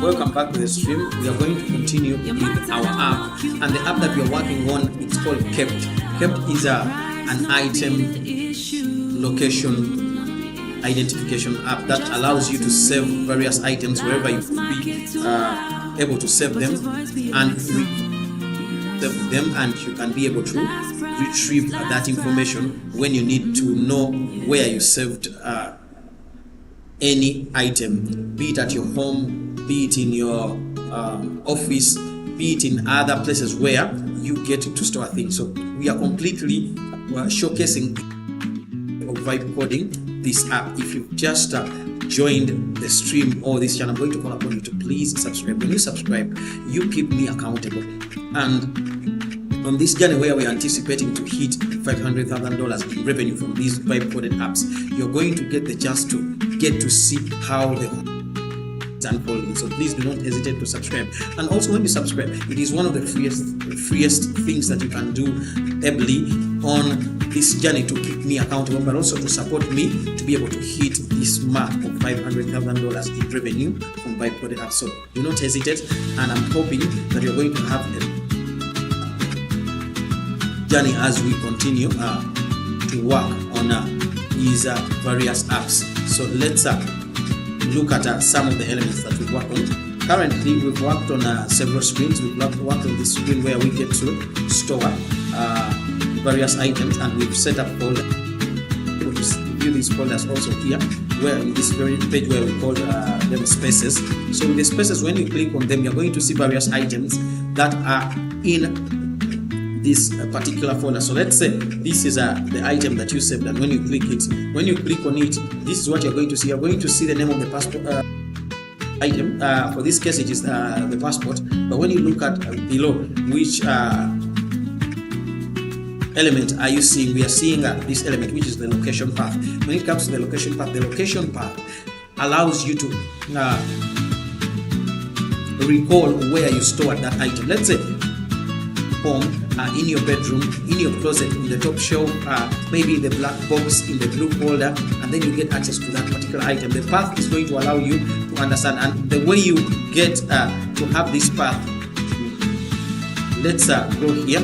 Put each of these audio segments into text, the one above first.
Welcome back to the stream. We are going to continue with our app, and the app that we are working on, it's called Kept. Kept is an item location identification app that allows you to save various items wherever you could be able to save them, and you can be able to retrieve that information when you need to know where you saved any item, be it at your home, be it in your office, be it in other places where you get to store things. So we are completely showcasing of vibe coding this app. If you've just joined the stream or this channel, I'm going to call upon you to please subscribe. When you subscribe, you keep me accountable. And on this journey where we are anticipating to hit $500,000 in revenue from these vibe coded apps, you're going to get the chance to get to see how the unfolding. So please do not hesitate to subscribe. And also, when you subscribe, it is one of the freest things that you can do ably on this journey to keep me accountable, but also to support me to be able to hit this mark of $500,000 in revenue from vibe coded apps. So do not hesitate, and I'm hoping that you're going to have a journey as we continue to work on these various apps. So let's look at some of the elements that we've worked on. Currently, we've worked on several screens. We've worked on this screen where we get to store various items, and we've set up folders. We'll view these folders also here, where in this very page where we call them spaces. So with the spaces, when you click on them, you're going to see various items that are in this particular folder. So let's say this is the item that you saved, and when you click on it, this is what you're going to see. You're going to see the name of the passport item. For this case, it is the passport. But when you look at below, which element are you seeing? We are seeing this element, which is the location path. When it comes to the location path allows you to recall where you stored that item. Let's say home, in your bedroom, in your closet, in the top shelf, maybe in the black box, in the blue folder, and then you get access to that particular item. The path is going to allow you to understand, and the way you get to have this path, let's go here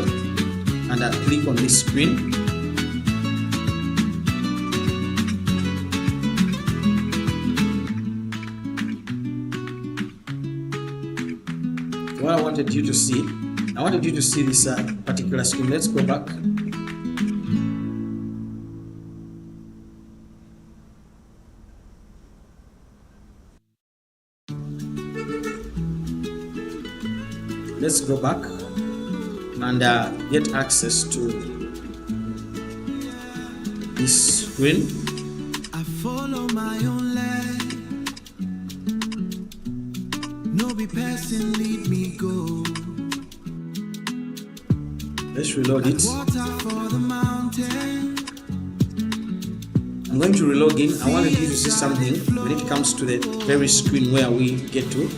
and click on this screen. What I wanted you to see this particular screen. Let's go back. Let's go back and get access to this screen. I follow my own land. No be person lead me go. Let's reload it. I'm going to relog in. I wanted you to see something when it comes to the very screen where we get to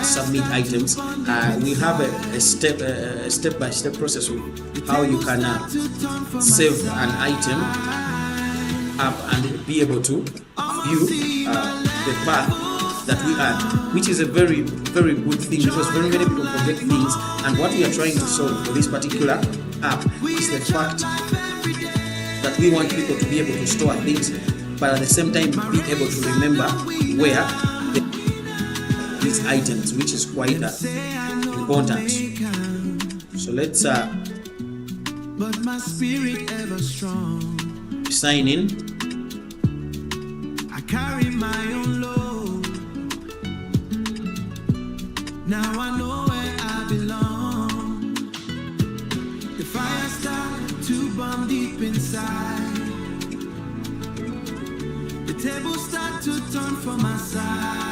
submit items. We have a step-by-step process of how you can save an item up and be able to view the path that we add, which is a very, very good thing, because very many people forget things, and what we are trying to solve for this particular app is the fact that we want people to be able to store things, but at the same time be able to remember where these items, which is quite important. So let's sign in. I carry my own load. Now I know where I belong. The fire started to burn deep inside. The table started to turn for my side.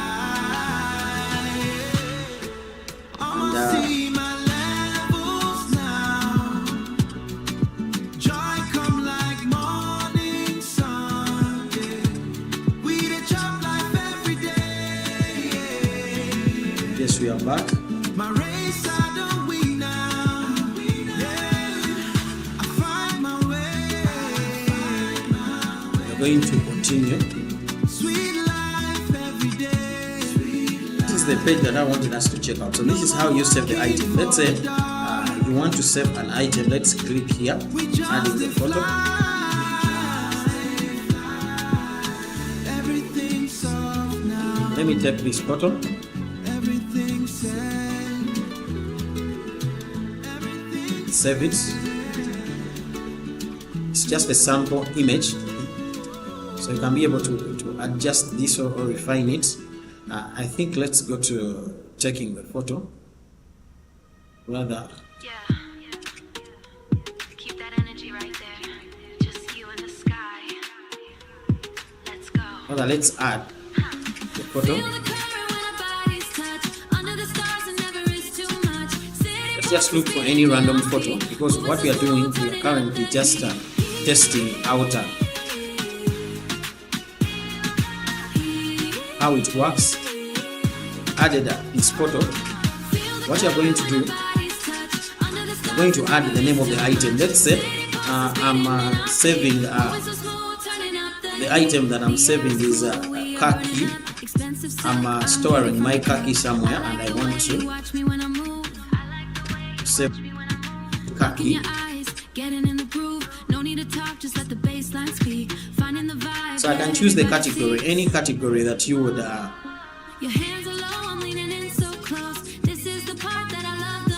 I'ma see my levels now. Joy come like morning sun. Yeah. We the chop life every day. Yes, we are back. My race I don't win now. Yeah. I find my way. We're going to continue. Sweet life every day. This is the page that I wanted us to check out. So this is how you save the item. Let's say you want to save an item. Let's click here, adding the photo. Let me take this photo. Save it. It's just a sample image, so you can be able to adjust this or refine it. I think let's go to checking the photo rather. Yeah. Keep that energy right there. Just you and the sky. Let's go. Rather, let's add the photo. Let's just look for any random photo, because what we are doing, we are currently just testing out how it works. Added this photo. What you are going to do, you're going to add the name of the item. Let's say I'm saving the item that I'm saving is car key. I'm storing my car key somewhere, and I want to save car key. So I can choose the category, any category that you would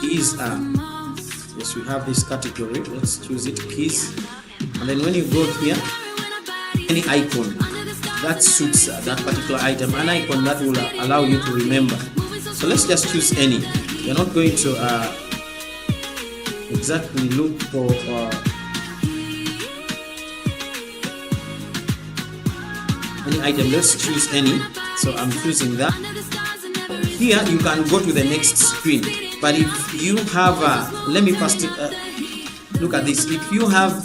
keys. Yes, we have this category. Let's choose it, keys. And then when you go here, any icon that suits that particular item, an icon that will allow you to remember. So let's just choose any. You're not going to exactly look for any item. Let's choose any. So I'm choosing that. Here you can go to the next screen, but if you have let me first look at this. If you have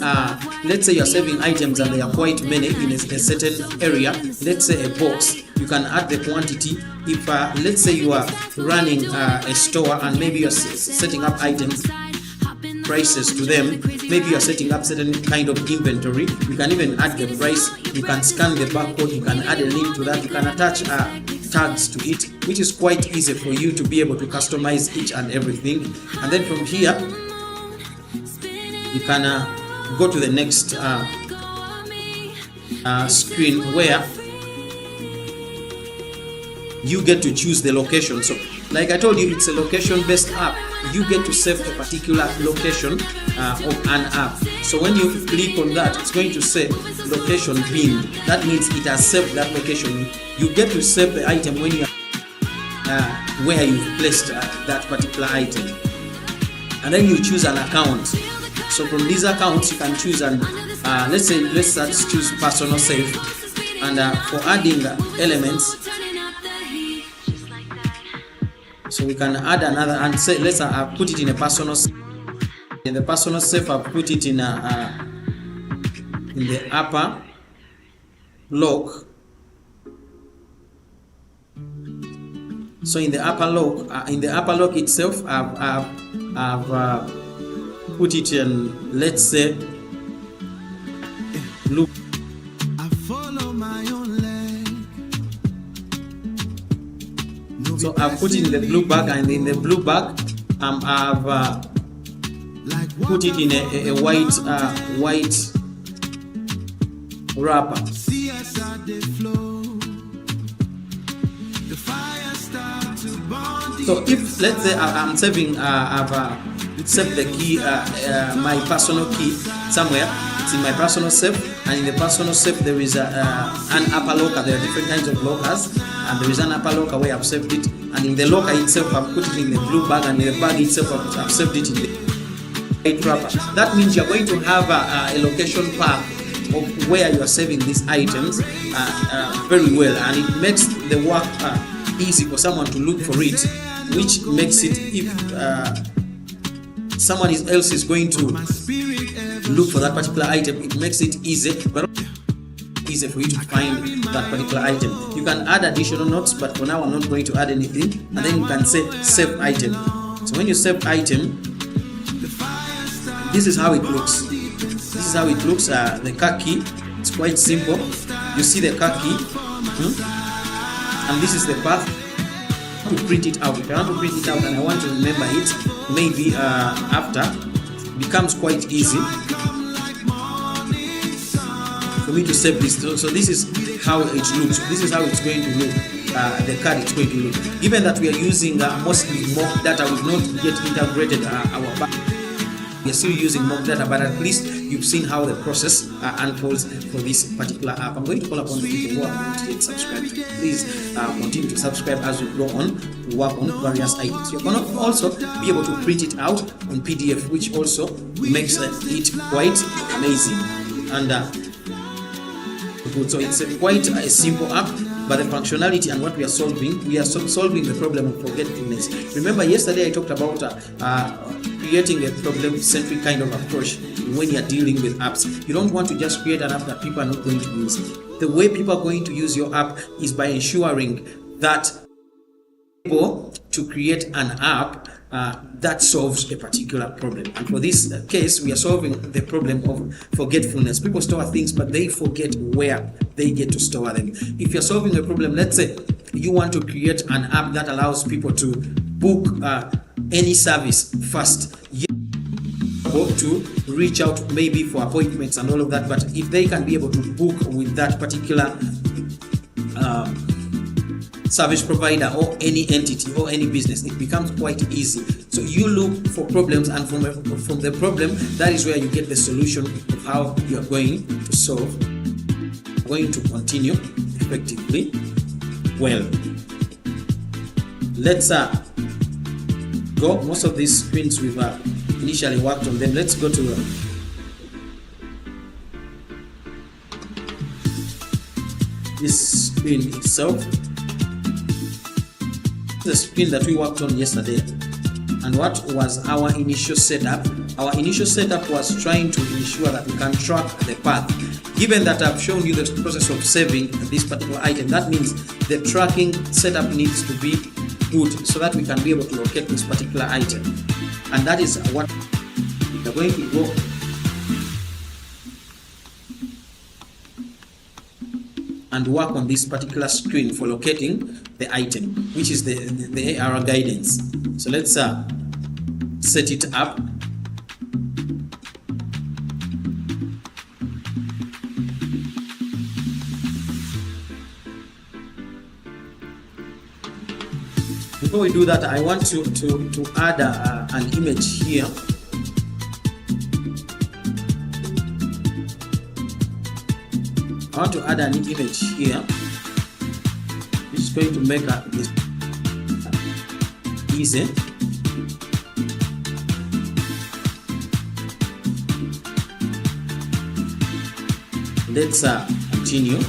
let's say you're saving items and they are quite many in a certain area, let's say a box, you can add the quantity. If let's say you are running a store and maybe you're setting up items, prices to them, maybe you're setting up certain kind of inventory, you can even add the price. You can scan the barcode, you can add a link to that, you can attach tags to it, which is quite easy for you to be able to customize each and everything. And then from here you can go to the next screen where you get to choose the location. So like I told you, it's a location based app. You get to save a particular location of an app. So when you click on that, it's going to say location pinned. That means it has saved that location. You get to save the item when you where you've placed that particular item, and then you choose an account. So from these accounts you can choose an let's choose personal save, and for adding elements, so we can add another, and say let's put it in a personal save. In the personal save, I've put it in the upper lock. So in the upper lock itself, I've put it in, let's say, look. I follow my own leg. So I've put it in the blue bag, and in the blue bag, I've put it in a white wrapper. So if let's say I'm saving, I've saved the key, my personal key somewhere. It's in my personal save, and in the personal save there is an upper locker. There are different kinds of lockers, and there is an upper locker where I've saved it. And in the locker itself, I've put it in the blue bag, and in the bag itself, I've saved it in the white wrapper. That means you're going to have a location path of where you are saving these items very well, and it makes the work easy for someone to look for it, which makes it, if someone else is going to look for that particular item, it makes it easy, but easy for you to find that particular item. You can add additional notes, but for now I'm not going to add anything. And then you can say save item. So when you save item, this is how it looks. This is how it looks. The car key, it's quite simple. You see the car key, and this is the path. to print it out. If I want to print it out and I want to remember it, maybe after, it becomes quite easy for me to save this. So this is how it looks. This is how it's going to look. The card is going to look. Given that we are using mostly mock data, we've not yet integrated our back. We are still using mock data, but at least you've seen how the process unfolds for this particular app. I'm going to call upon the people who are not yet subscribed. Please continue to subscribe as we go on to work on various items. You're going to also be able to print it out on PDF, which also makes it quite amazing. And so it's quite a simple app, but the functionality and what we are solving the problem of forgetfulness. Remember, yesterday I talked about creating a problem-centric kind of approach when you're dealing with apps. You don't want to just create an app that people are not going to use. The way people are going to use your app is by ensuring that you're able to create an app that solves a particular problem. And for this case, we are solving the problem of forgetfulness. People store things, but they forget where they get to store them. If you're solving a problem, let's say you want to create an app that allows people to book any service fast, to reach out maybe for appointments and all of that, but if they can be able to book with that particular service provider or any entity or any business, it becomes quite easy. So you look for problems, and from the problem, that is where you get the solution of how you are going to solve, going to continue effectively. Well, let's go. Most of these screens we've initially worked on them. Let's go to this screen itself. The screen that we worked on yesterday. And what was our initial setup? Our initial setup was trying to ensure that we can track the path. Given that I've shown you the process of saving this particular item, that means the tracking setup needs to be good so that we can be able to locate this particular item. And that is what we're going to go and work on this particular screen for locating the item, which is the AR guidance. So let's set it up. Before we do that, I want to add an image here. I want to add an image here. This is going to make this easy. Let's continue.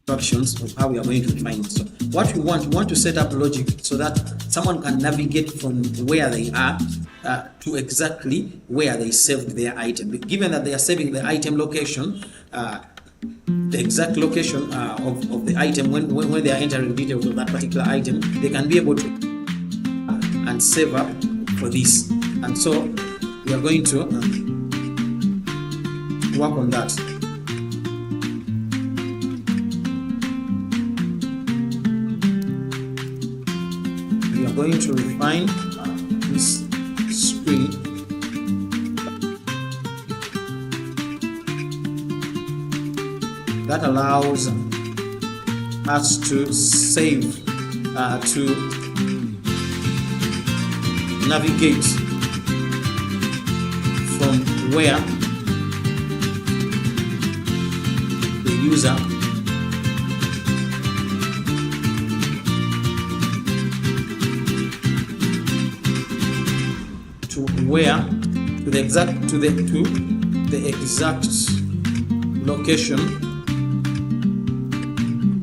Instructions of how we are going to find it. So what we want to set up logic so that someone can navigate from where they are to exactly where they saved their item. Given that they are saving the item location, the exact location of the item when they are entering details of that particular item, they can be able to and save up for this. And so we are going to work on that. We are going to refine this screen. That allows us to save, to navigate from where the user to the exact location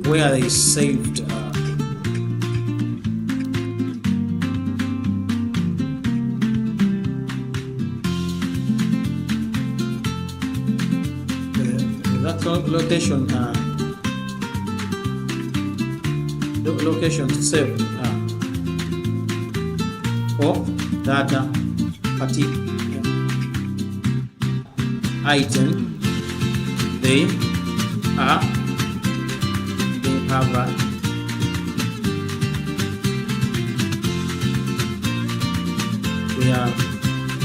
where they saved that location the location saved for that particular item, they have we are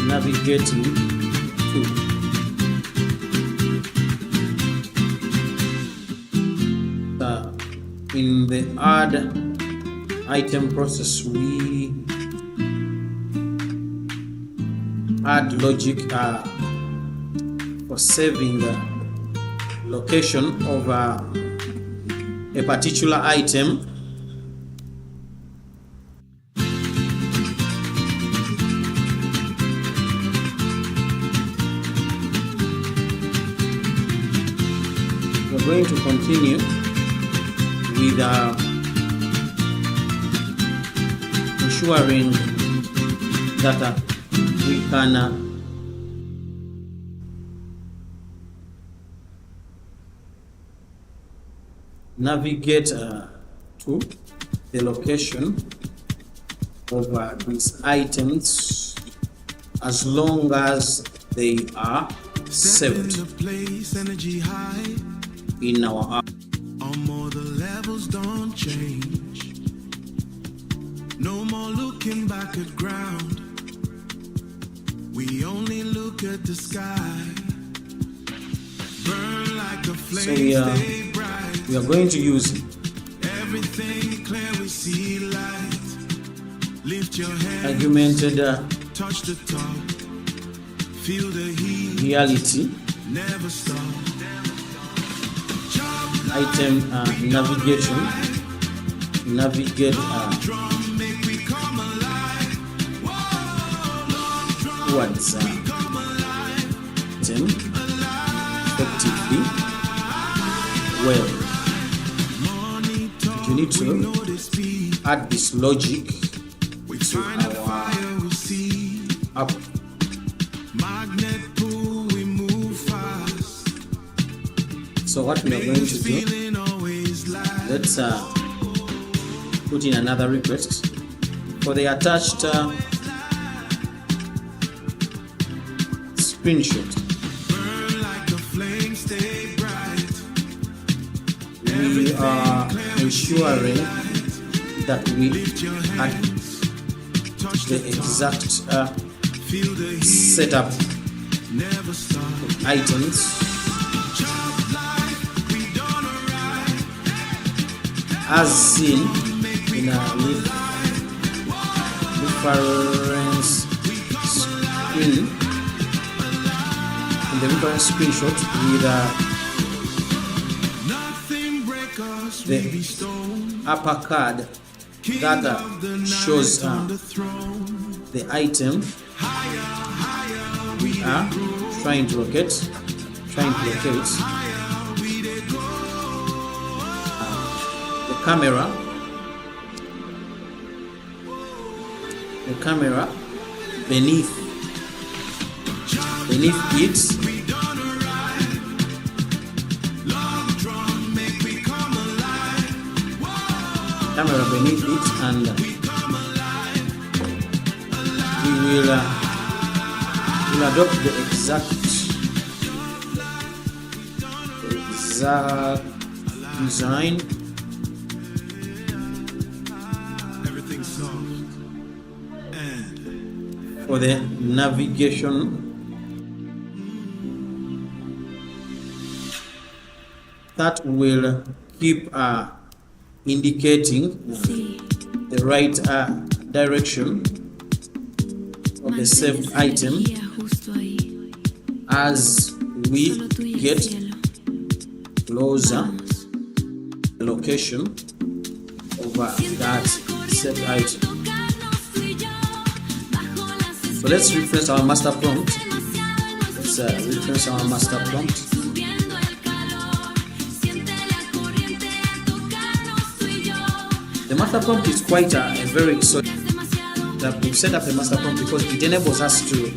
navigating to. In the add item process, we add logic for saving the location of a particular item. We're going to continue with ensuring that we can navigate to the location of these items as long as they are saved in our app. The levels don't change. No more looking back at ground. We only look at the sky. Burn like a flame, stay bright. We are going to use everything clear, we see light. Lift your head, augmented touch the top. Feel the heat, reality. Never stop. Item navigation, navigate towards item effectively. Well, you need to add this logic to our app. So what we are going to do, let's put in another request for the attached screenshot. We are ensuring that we add the exact setup of items as seen in a reference screen, in the reference screenshot with the upper card that shows the item we are trying to locate. The camera beneath it, and we will adopt the exact design. For the navigation, that will keep indicating the right direction of the saved item as we get closer to the location of that saved item. So let's refresh our master prompt. The master prompt is quite a very solid. That we've set up the master prompt because it enables us to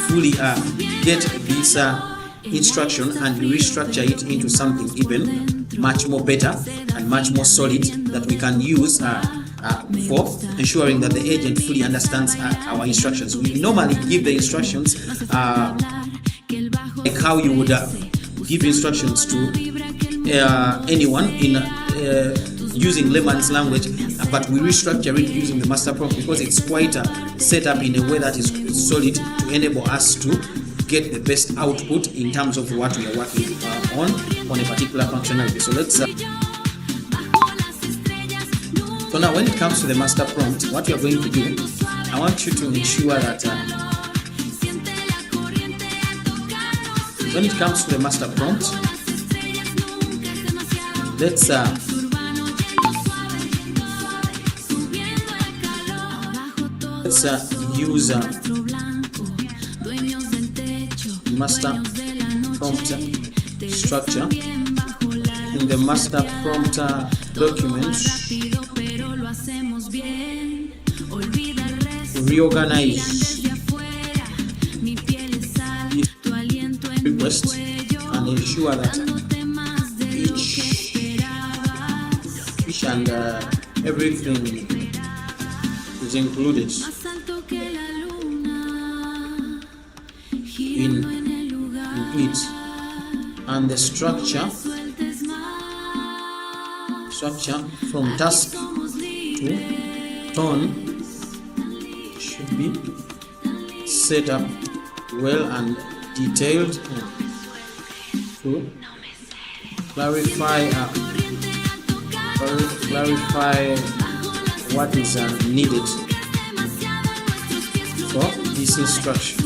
fully get this instruction and restructure it into something even much more better and much more solid that we can use for ensuring that the agent fully understands our instructions. We normally give the instructions like how you would give instructions to anyone in using layman's language, but we restructure it using the master prompt because it's quite set up in a way that is solid to enable us to get the best output in terms of what we are working on a particular functionality. So let's so now when it comes to the master prompt, what you are going to do, I want you to ensure that when it comes to the master prompt, let's use master prompt structure. In the master prompt document, reorganize request and ensure that each and everything is included in it, and the structure from task to tone should be set up well and detailed to clarify what is needed for this instruction.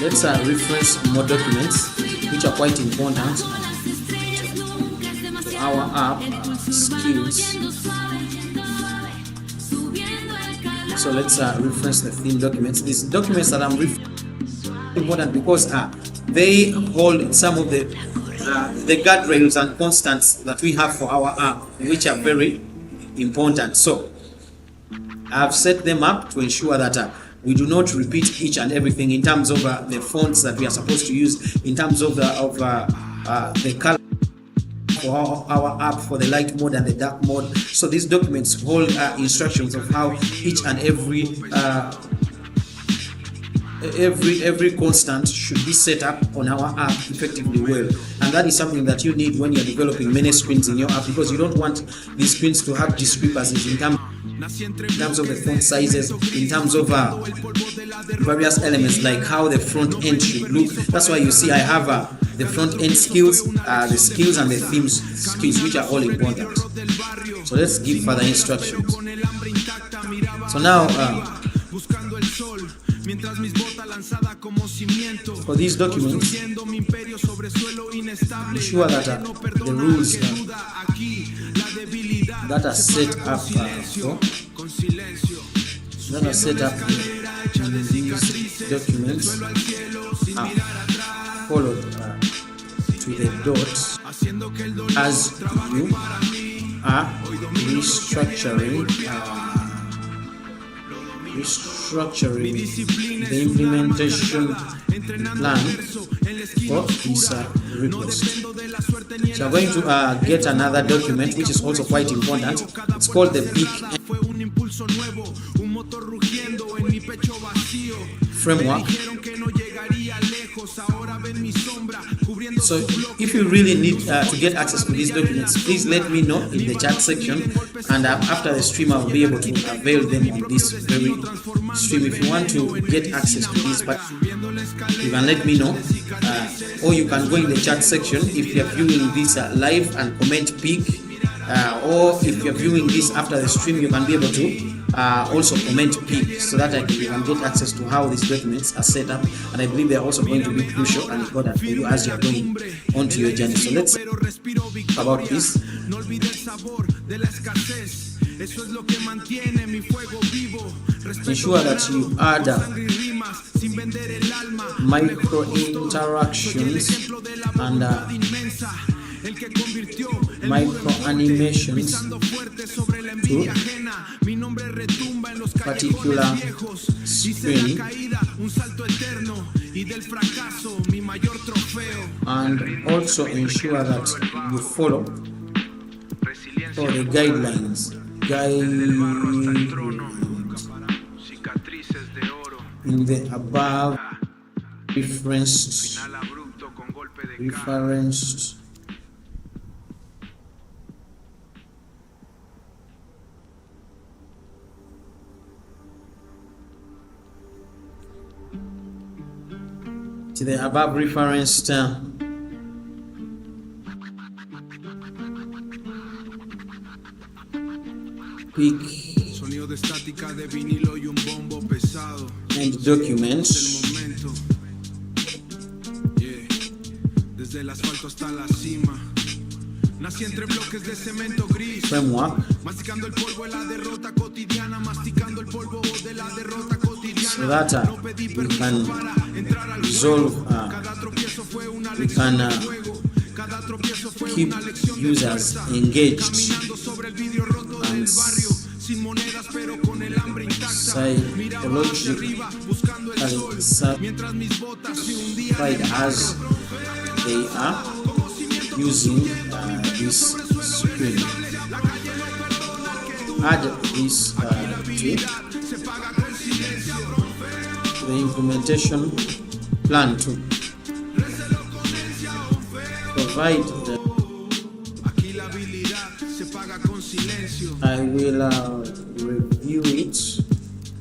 Let's reference more documents which are quite important to our app skills. So let's reference the theme documents. These documents that I'm referring important because they hold some of the guardrails and constants that we have for our app, which are very important. So I've set them up to ensure that we do not repeat each and everything in terms of the fonts that we are supposed to use, in terms of the color for our app, for the light mode and the dark mode. So these documents hold instructions of how each and every constant should be set up on our app effectively well. And that is something that you need when you're developing many screens in your app, because you don't want these screens to have discrepancies in terms of the font sizes, in terms of various elements like how the front end should look. That's why you see I have the front end skills, the skills and the themes skills, which are all important. So let's give further instructions. So now for these documents, ensure that the rules that are set up in these documents are followed to the dot as you are restructuring the implementation plan for this request. So I'm going to get another document which is also quite important. It's called the big framework. So if you really need to get access to these documents, please let me know in the chat section, and after the stream I'll be able to avail them on this very stream. If you want to get access to these, but you can let me know, or you can go in the chat section if you're viewing this live and comment pick, or if you're viewing this after the stream, you can be able to also comment pick, so that you can get access to how these documents are set up. And I believe they're also going to be crucial and important for you as you're going onto your journey. So let's talk about this. Ensure that you add micro interactions and micro animations to particular screen, and also ensure that you follow the guidelines in the above referenced to the above referenced pick Sonido de estática de vinilo y un bombo pesado. and documents Desde el asfalto hasta la cima. Nací entre bloques de cemento gris. framework Masticando el polvo de la derrota cotidiana. Masticando el polvo de la derrota cotidiana. so that No pedí we permiso can para entrar al resolve Cada tropiezo fue una we lección can de juego. Cada tropiezo fue keep una lección de users fuerza. engaged Caminando sobre el vidrio roto del barrio. Sin monedas pero con el hambre intacta. Miraba hacia arriba buscando el sol. Mientras mis botas se hundían en as they are using this screen. Add this to the implementation plan to provide the Aquí la habilidad se paga con silencio. I will review it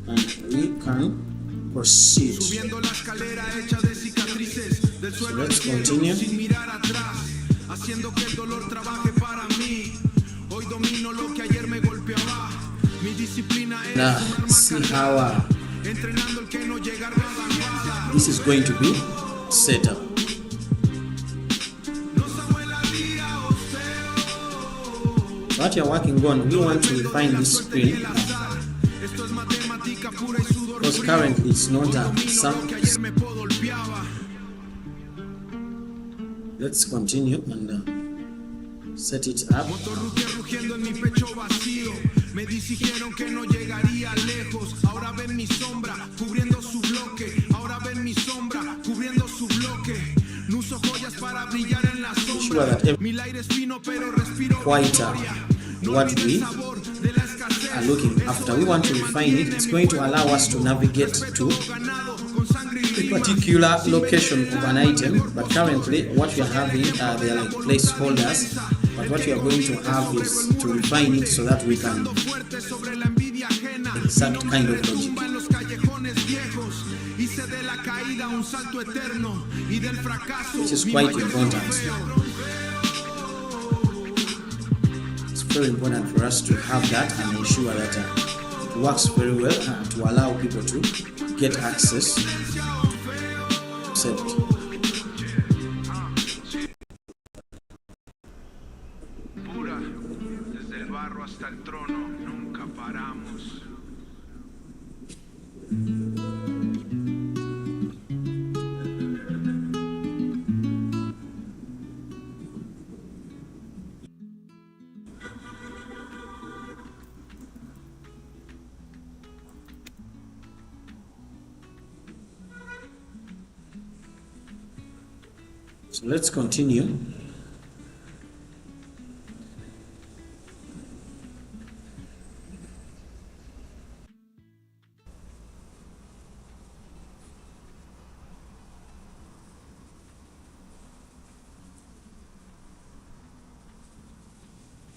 and we can proceed. Subiendo la escalera hecha de cicatrices del suelo al let's cielo continue. sin mirar atrás, haciendo que el dolor trabaje para mí. Hoy domino lo que ayer me golpeaba. Mi disciplina es Now, un arma see how cargada, entrenando el que no llega a nada. this is going to be set up. What you're working on, we want to refine this screen Esto es matemática pura y sudor because frío. currently it's not some. Que ayer me golpeaba. Let's continue and set it up. Motor rugiendo en mi pecho vacío. Me dijeron que no llegaría lejos. Ahora ven mi sombra cubriendo su bloque. Ahora ven mi sombra cubriendo su bloque. No uso joyas para brillar en la Sure that sombra. Mi aire es fino pero respiro quite No what olvide we el sabor de la escasez. are looking after. We want to refine it. It's going to allow us to navigate to Ganado con sangre y a rima. particular location of an item, but currently what we are having they are like placeholders, but what we are going to have is to refine it so that we can Fuerte sobre la envidia ajena. exact kind of logic. En los callejones viejos. Hice de la caída un salto eterno y del fracaso Which is mi quite mayor important. trofeo. It's very important for us to have that and ensure that it works very well to allow people to get access to it. Pura, desde el barro hasta el trono, nunca paramos. So let's continue.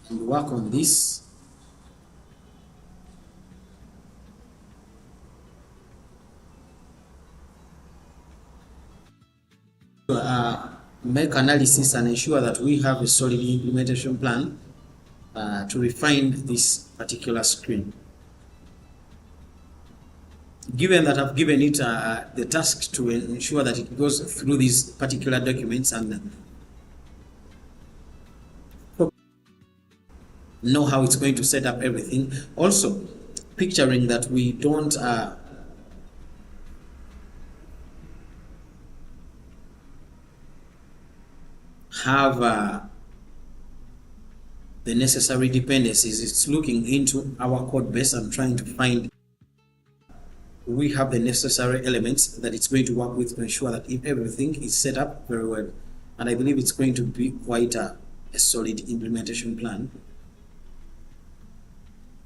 And work on this. Make analysis and ensure that we have a solid implementation plan to refine this particular screen. Given that I've given it the task to ensure that it goes through these particular documents and know how it's going to set up everything. Also, picturing that we don't have the necessary dependencies. It's looking into our code base and trying to find we have the necessary elements that it's going to work with to ensure that if everything is set up very well. And I believe it's going to be quite a solid implementation plan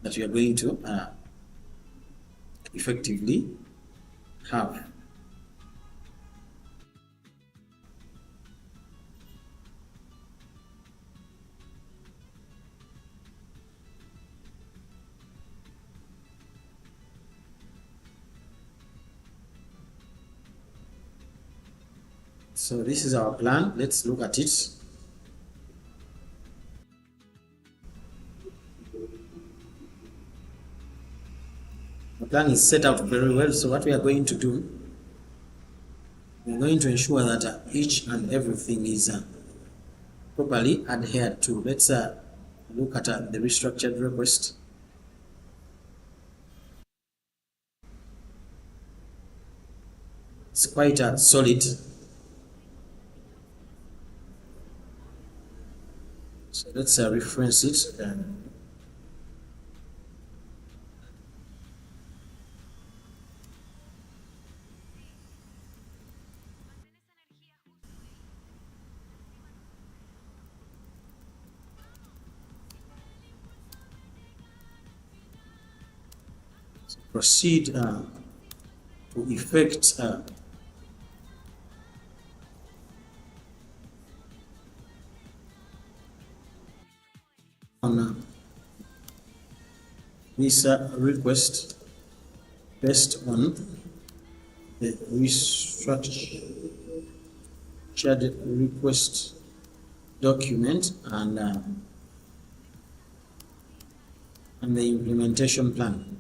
that we are going to uh, effectively have. So this is our plan. Let's look at it. The plan is set out very well. So what we are going to do, we're going to ensure that each and everything is properly adhered to. Let's look at the restructured request. It's quite solid. So let's reference it. Proceed to effect on this request based on the restructured request document and the implementation plan.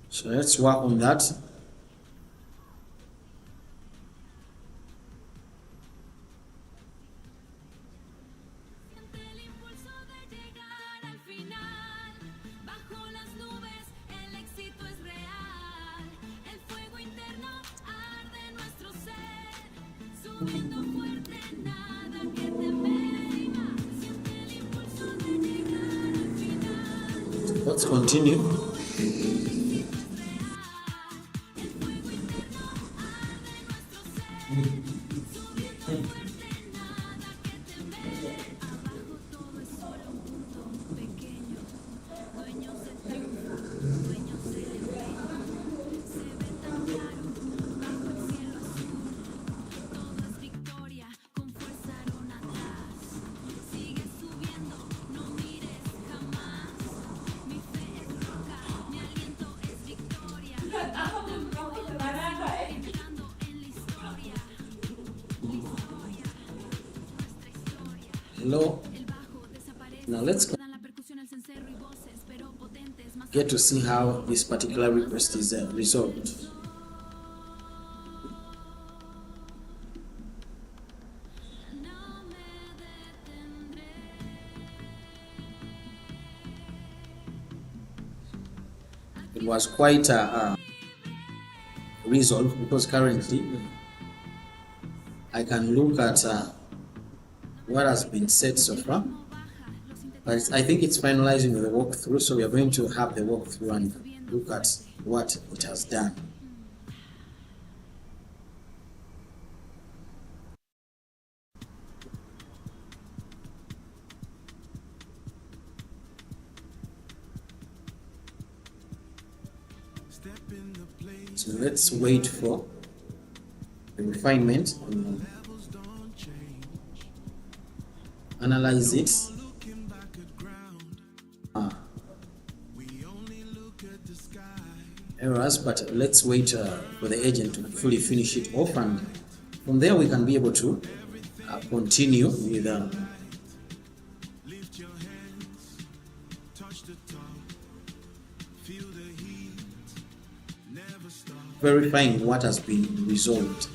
So let's work on that. Let's continue. Hello. Now let's get to see how this particular request is resolved. It was quite resolved because currently I can look at what has been said so far, but I think it's finalizing with the walkthrough, so we are going to have the walkthrough and look at what it has done. So let's wait for the refinement and analyze it. Errors, but let's wait for the agent to fully finish it off, and from there we can be able to continue with verifying what has been resolved.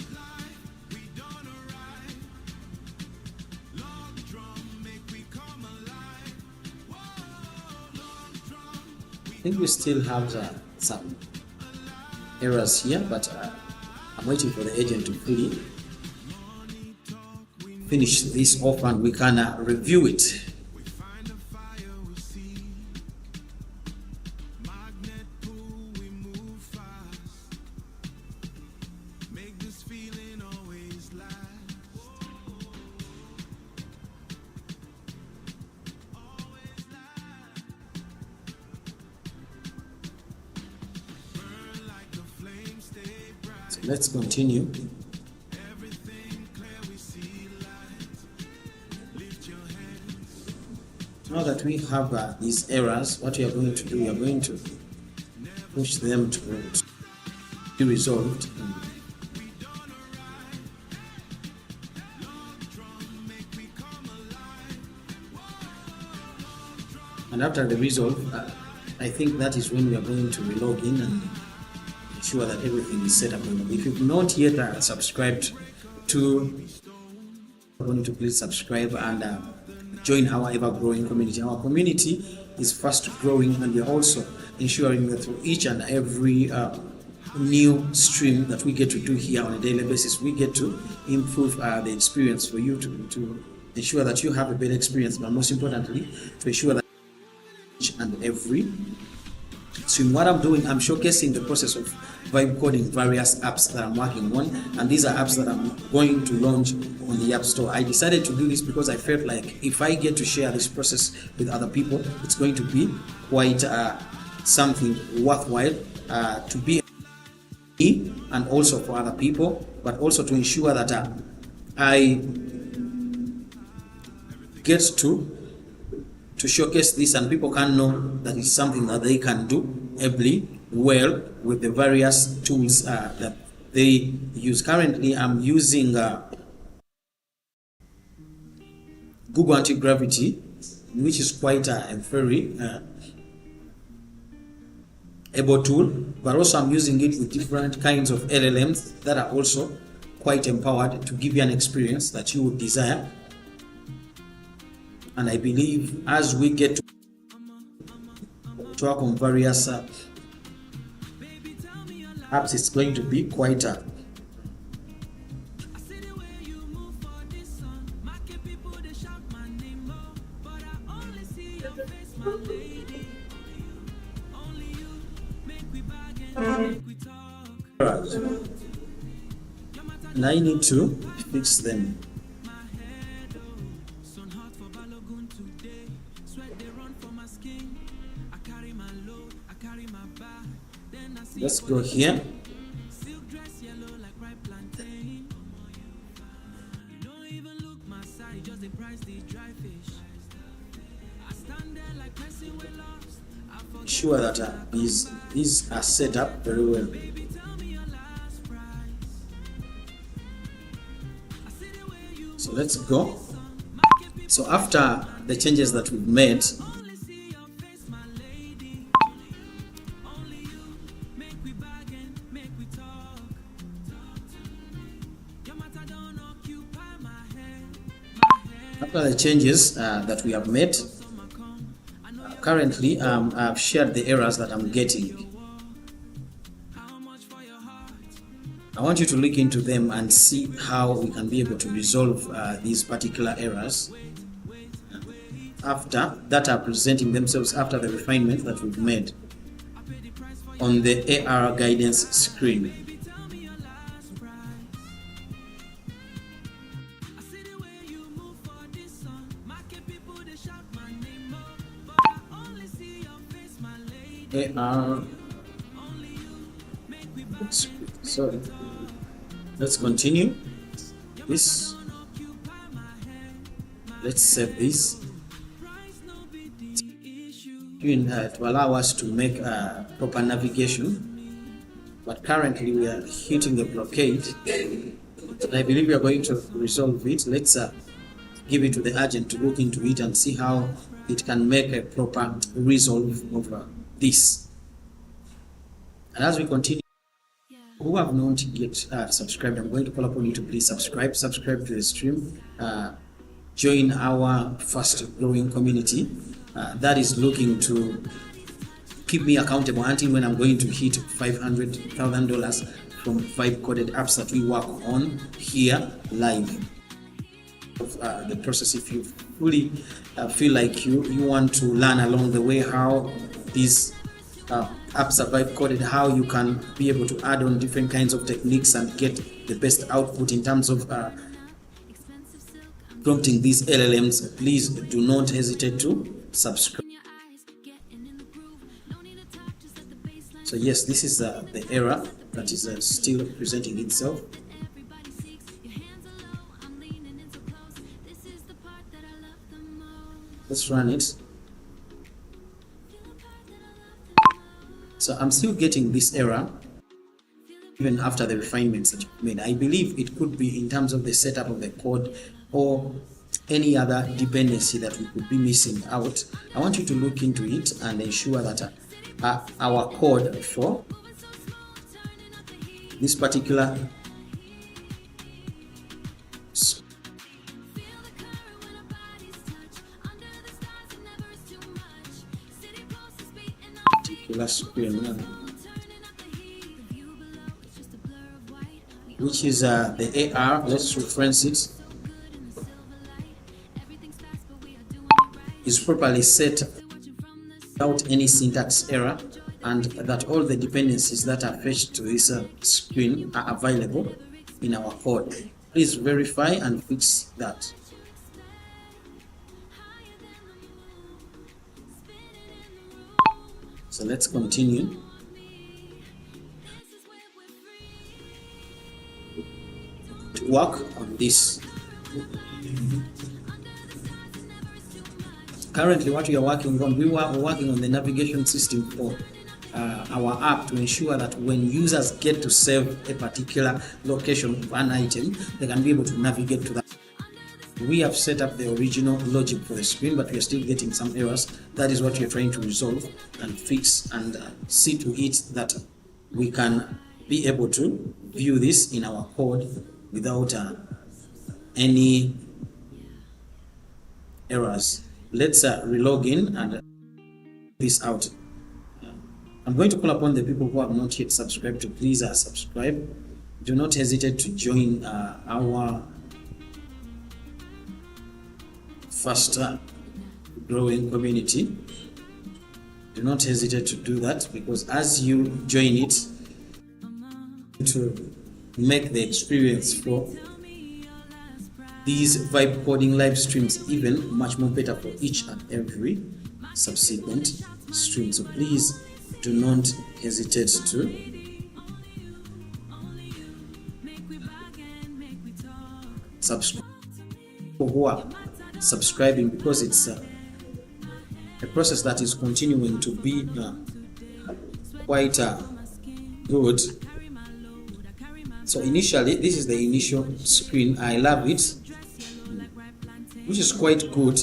I think we still have some errors here, but I'm waiting for the agent to fully finish this off and we can review it. Let's continue. Now that we have these errors, what we are going to do, we are going to push them to be resolved. And after the resolve, I think that is when we are going to log in and ensure that everything is set up. If you've not yet subscribed to, I'm going to please subscribe and join our ever-growing community. Our community is fast growing, and we are also ensuring that through each and every new stream that we get to do here on a daily basis, we get to improve the experience for you to ensure that you have a better experience, but most importantly, to ensure that each and every stream, what I'm doing, I'm showcasing the process of vibe coding various apps that I'm working on, and these are apps that I'm going to launch on the App Store. I decided to do this because I felt like if I get to share this process with other people, it's going to be quite something worthwhile to be me and also for other people, but also to ensure that I get to showcase this and people can know that it's something that they can do ably well with the various tools that they use. Currently, I'm using Google Anti-Gravity, which is quite a very able tool, but also I'm using it with different kinds of LLMs that are also quite empowered to give you an experience that you would desire. And I believe as we get to work on various apps, it's going to be quite a and I need to fix them. Let's go here. Sure that these are set up very well. So let's go. So after the changes that we've made, that we have made, currently I've shared the errors that I'm getting. I want you to look into them and see how we can be able to resolve these particular errors after that are presenting themselves after the refinement that we've made on the AR guidance screen. AR. Sorry. Let's continue this. Let's save this to allow us to make proper navigation. But currently we are hitting the blockade, and I believe we are going to resolve it. Let's give it to the agent to look into it and see how it can make a proper resolve of this. And as we continue, who have not yet subscribed, I'm going to call upon you to please subscribe to the stream, join our fast growing community that is looking to keep me accountable until when I'm going to hit $500,000 from vibe coded apps that we work on here live. The process, if you fully feel like you want to learn along the way how these apps are vibe coded, how you can be able to add on different kinds of techniques and get the best output in terms of prompting these LLMs, please do not hesitate to subscribe. So yes, this is the error that is still presenting itself. Let's run it. So I'm still getting this error even after the refinements that you've made. I believe it could be in terms of the setup of the code or any other dependency that we could be missing out. I want you to look into it and ensure that our code for this particular screen, which is the AR, let's reference it, is properly set without any syntax error, and that all the dependencies that are fetched to this screen are available in our code. Please verify and fix that. So let's continue. To work on this. Currently, what we are working on, we are working on the navigation system for our app to ensure that when users get to save a particular location of an item, they can be able to navigate to that. We have set up the original logic for the screen, but we are still getting some errors. That is what we are trying to resolve and fix and see to it that we can be able to view this in our code without any errors. Let's relog in and this out. I'm going to call upon the people who have not yet subscribed to please subscribe. Do not hesitate to join our faster growing community. Do not hesitate to do that, because as you join it, to make the experience for these vibe coding live streams even much more better for each and every subsequent stream. So please do not hesitate to subscribe who are subscribing, because it's a process that is continuing to be quite good. So initially, this is the initial screen. I love it, which is quite good.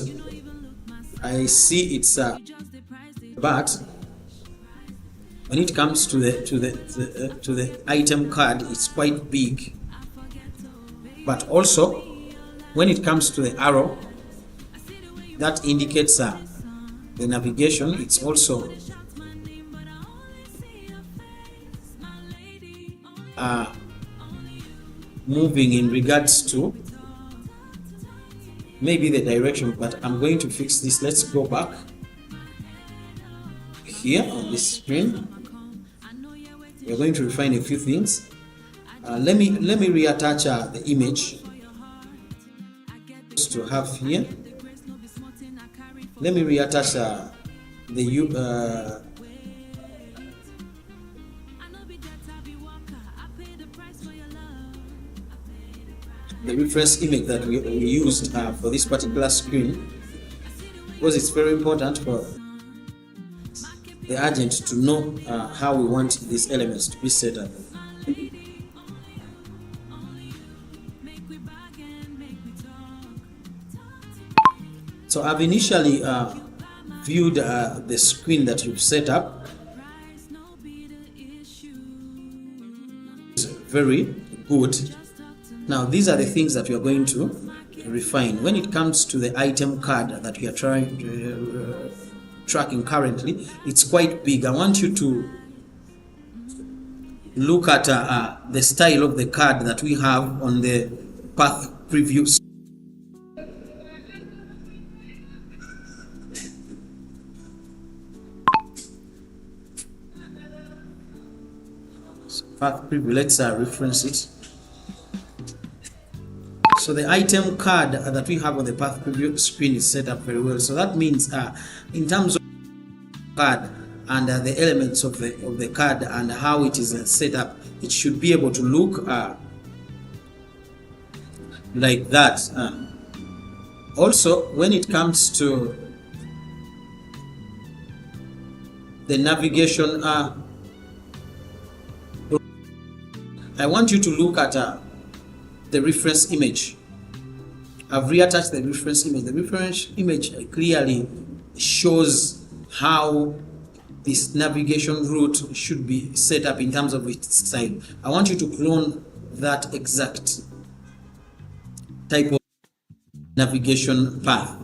I see it's but when it comes to the item card, it's quite big. But also, when it comes to the arrow, that indicates the navigation. It's also moving in regards to maybe the direction, but I'm going to fix this. Let's go back here on this screen. We're going to refine a few things. Let me reattach the image to have here. Let me reattach the reference image that we used for this particular screen, because it's very important for the agent to know how we want these elements to be set up. So I've initially viewed the screen that you've set up. It's very good. Now these are the things that we are going to refine. When it comes to the item card that we are tracking currently, it's quite big. I want you to look at the style of the card that we have on the path preview. Path preview, let's reference it. So the item card that we have on the path preview screen is set up very well. So that means in terms of card and the elements of the card and how it is set up, it should be able to look like that. Also, when it comes to the navigation I want you to look at the reference image. I've reattached the reference image. The reference image clearly shows how this navigation route should be set up in terms of its style. I want you to clone that exact type of navigation path.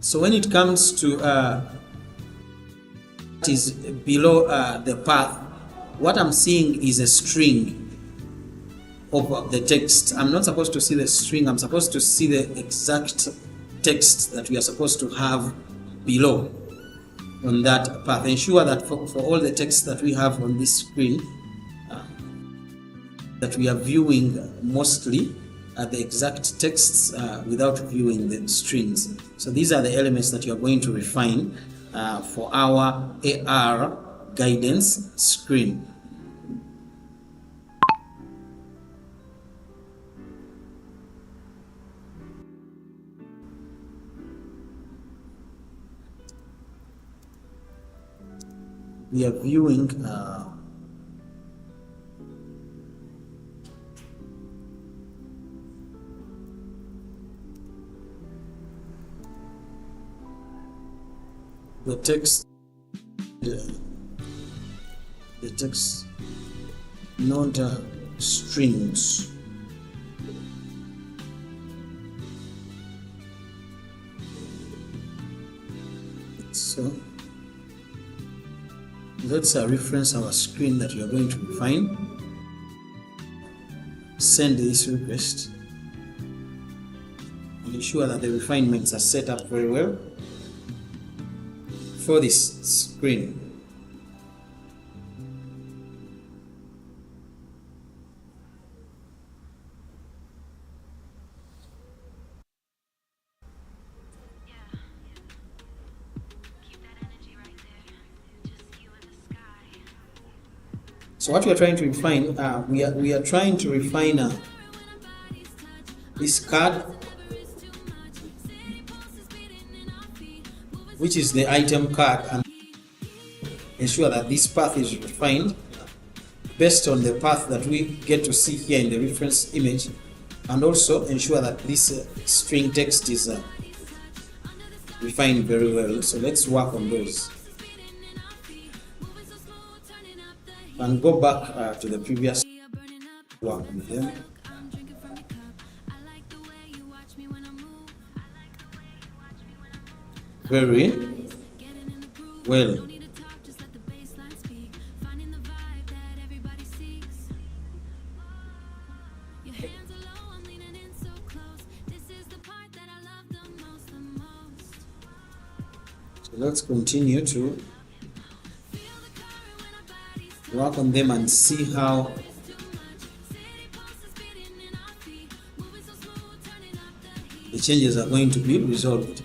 So when it comes to is below the path, what I'm seeing is a string of the text. I'm not supposed to see the string, I'm supposed to see the exact text that we are supposed to have below on that path. Ensure that for all the text that we have on this screen, that we are viewing mostly the exact texts without viewing the strings. So these are the elements that you are going to refine for our AR guidance screen. We are viewing the text, not strings. So let's reference our screen that you are going to refine. Send this request. Ensure that the refinements are set up very well for this screen. So what we are trying to refine, we are trying to refine this card, which is the item card, and ensure that this path is refined based on the path that we get to see here in the reference image, and also ensure that this string text is refined very well. So let's work on those and go back to the previous work with them. Very well. So let's continue to work on them and see how the changes are going to be resolved.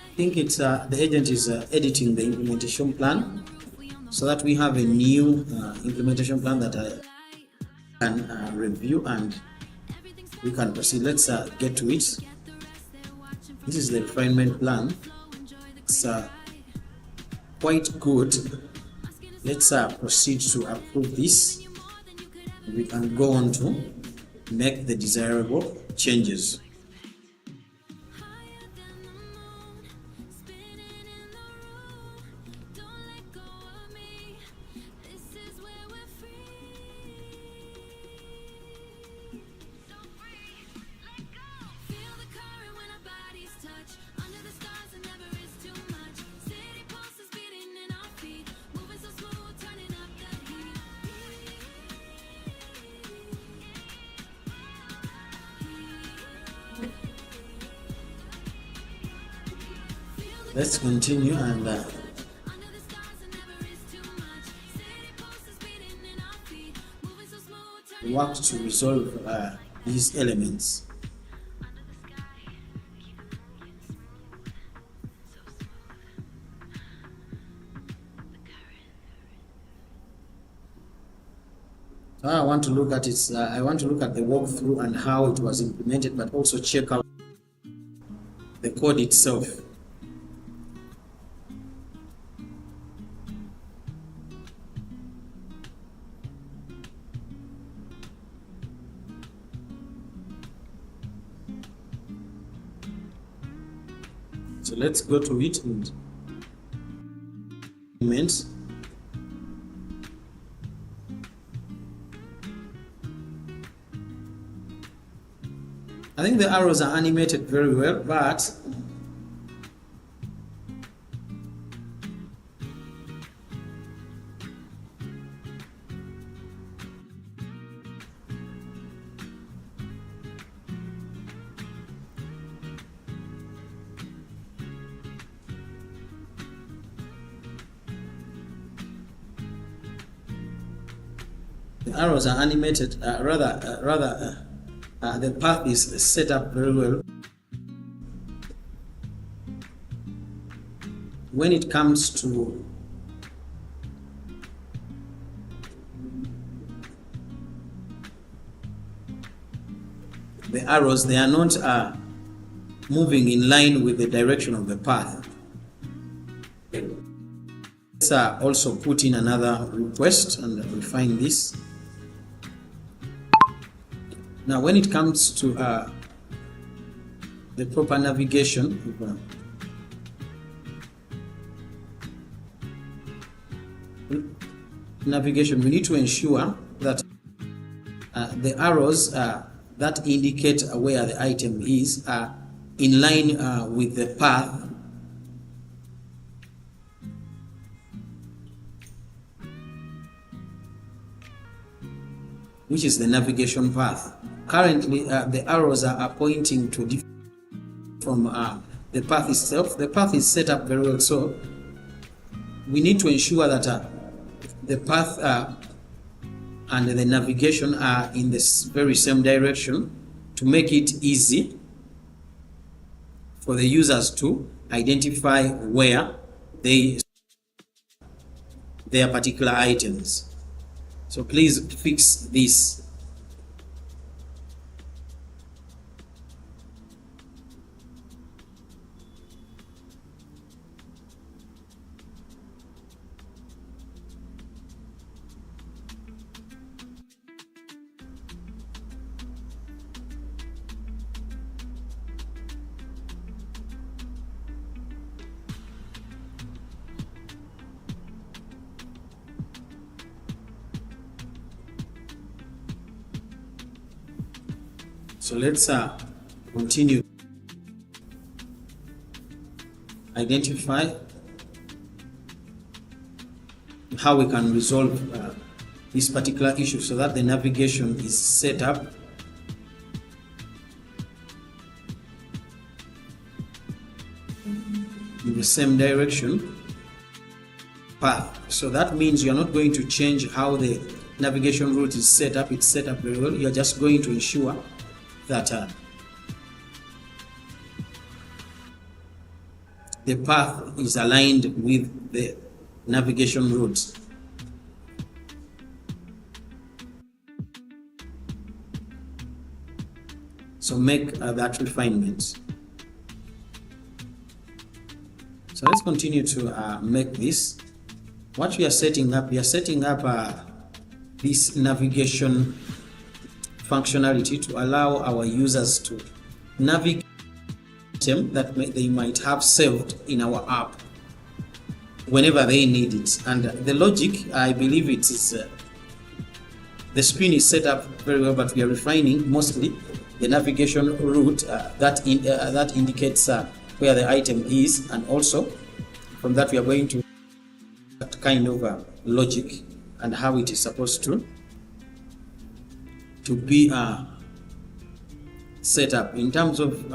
I think it's the agent is editing the implementation plan so that we have a new implementation plan that I can review and we can proceed. Let's get to it. This is the refinement plan. It's quite good. Let's proceed to approve this. We can go on to make the desirable changes. Let's continue and work to resolve these elements. Under the sky, keep it moving smooth, so smooth. The current. I want to look at it. I want to look at the walkthrough and how it was implemented, but also check out the code itself. So let's go to it and elements. I think the arrows are animated very well, but the arrows are animated, the path is set up very well. When it comes to the arrows, they are not moving in line with the direction of the path. Let's also put in another request and refine this. Now, when it comes to the proper navigation, we need to ensure that the arrows that indicate where the item is are in line with the path which is the navigation path. Currently, the arrows are pointing to from the path itself. The path is set up very well, so we need to ensure that the path and the navigation are in the very same direction to make it easy for the users to identify where their particular items. So please fix this. So let's continue. Identify how we can resolve this particular issue so that the navigation is set up in the same direction path. So that means you're not going to change how the navigation route is set up. It's set up very well. You're just going to ensure that the path is aligned with the navigation route. So make that refinement. So let's continue to make this. What we are setting up, this navigation functionality to allow our users to navigate that they might have saved in our app whenever they need it. And the logic, I believe it is the screen is set up very well, but we are refining mostly the navigation route that indicates where the item is, and also from that we are going to that kind of logic and how it is supposed to be set up in terms of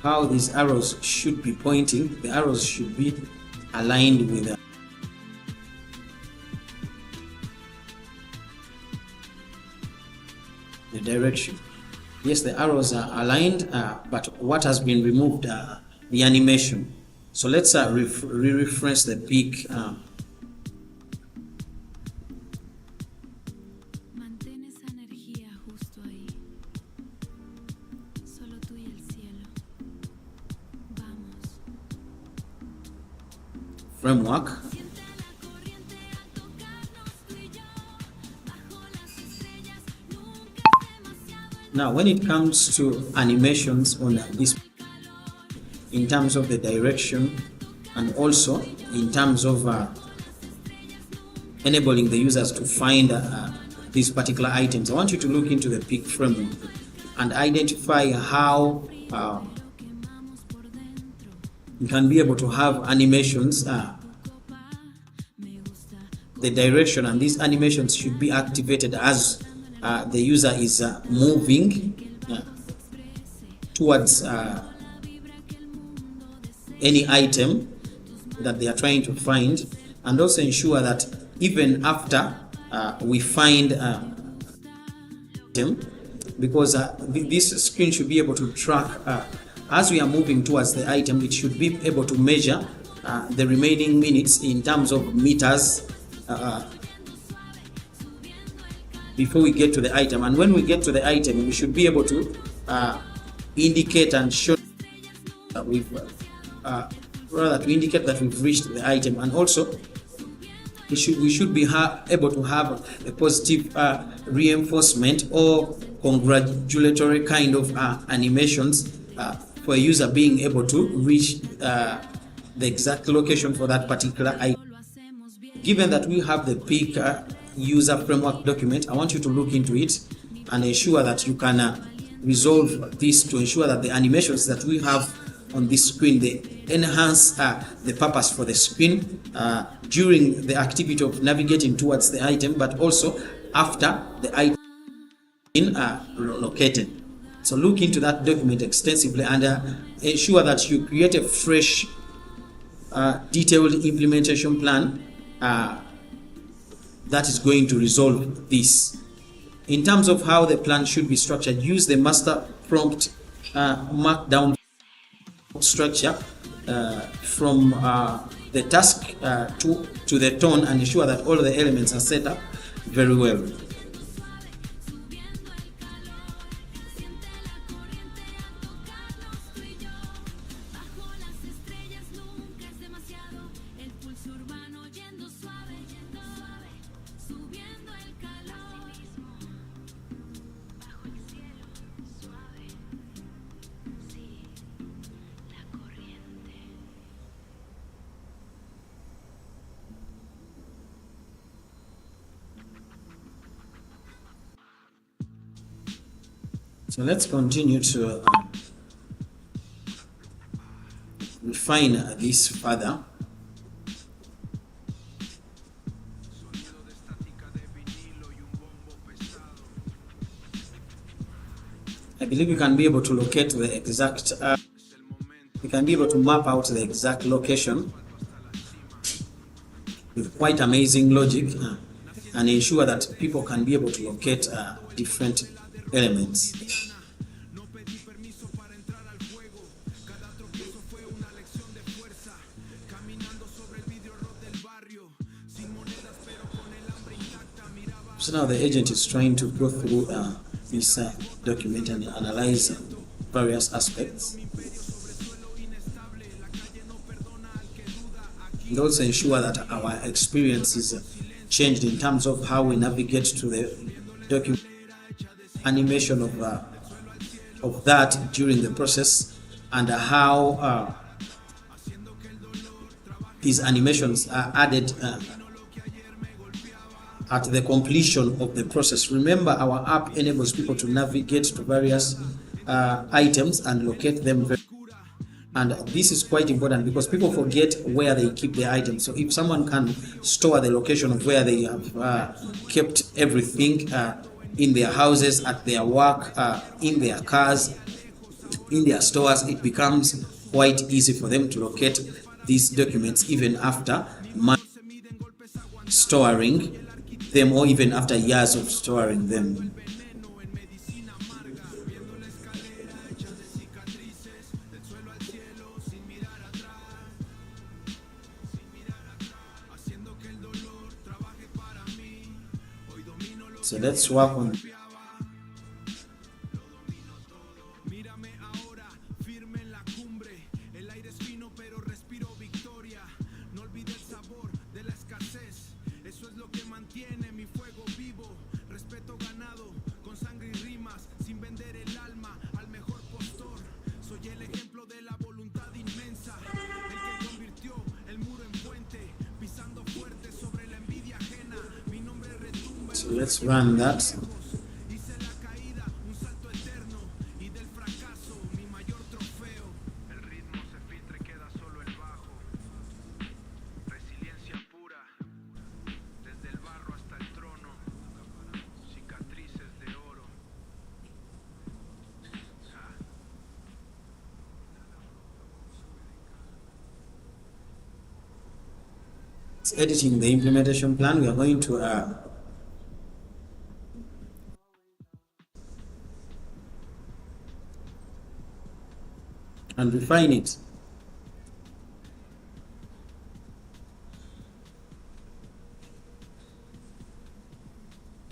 how these arrows should be pointing. The arrows should be aligned with the direction. Yes, the arrows are aligned, but what has been removed? The animation. So let's re-reference the peak. Mantén esa energía justo ahí. Solo tú y el cielo. Vamos. Framework. Siente la corriente al tocarnos tú y yo. Bajo las estrellas nunca es demasiado. Now, when it comes to animations on this, in terms of the direction and also in terms of enabling the users to find these particular items, I want you to look into the peak framework and identify how you can be able to have animations, the direction, and these animations should be activated as the user is moving towards any item that they are trying to find, and also ensure that even after we find item, because this screen should be able to track as we are moving towards the item, it should be able to measure the remaining minutes in terms of meters before we get to the item. And when we get to the item, we should be able to indicate and show that we've rather to indicate that we've reached the item. And also we should be able to have a positive reinforcement or congratulatory kind of animations for a user being able to reach the exact location for that particular item. Given that we have the peak user framework document, I want you to look into it and ensure that you can resolve this to ensure that the animations that we have on this screen, they enhance the purpose for the screen during the activity of navigating towards the item, but also after the item is located. So look into that document extensively and ensure that you create a fresh detailed implementation plan that is going to resolve this. In terms of how the plan should be structured, use the master prompt markdown structure from the task to the tone, and ensure that all the elements are set up very well. So let's continue to refine this further. I believe you can be able to locate the exact, you can be able to map out the exact location with quite amazing logic and ensure that people can be able to locate different elements. So now the agent is trying to go through this document and analyze various aspects, and also ensure that our experience is changed in terms of how we navigate to the document, animation of that during the process, and how these animations are added at the completion of the process. Remember, our app enables people to navigate to various items and locate them and this is quite important because people forget where they keep their items. So if someone can store the location of where they have kept everything in their houses, at their work, in their cars, in their stores, it becomes quite easy for them to locate these documents even after storing them, or even after years of storing them. So let's work on So let's run that. It's editing the implementation plan. We are going to and refine it.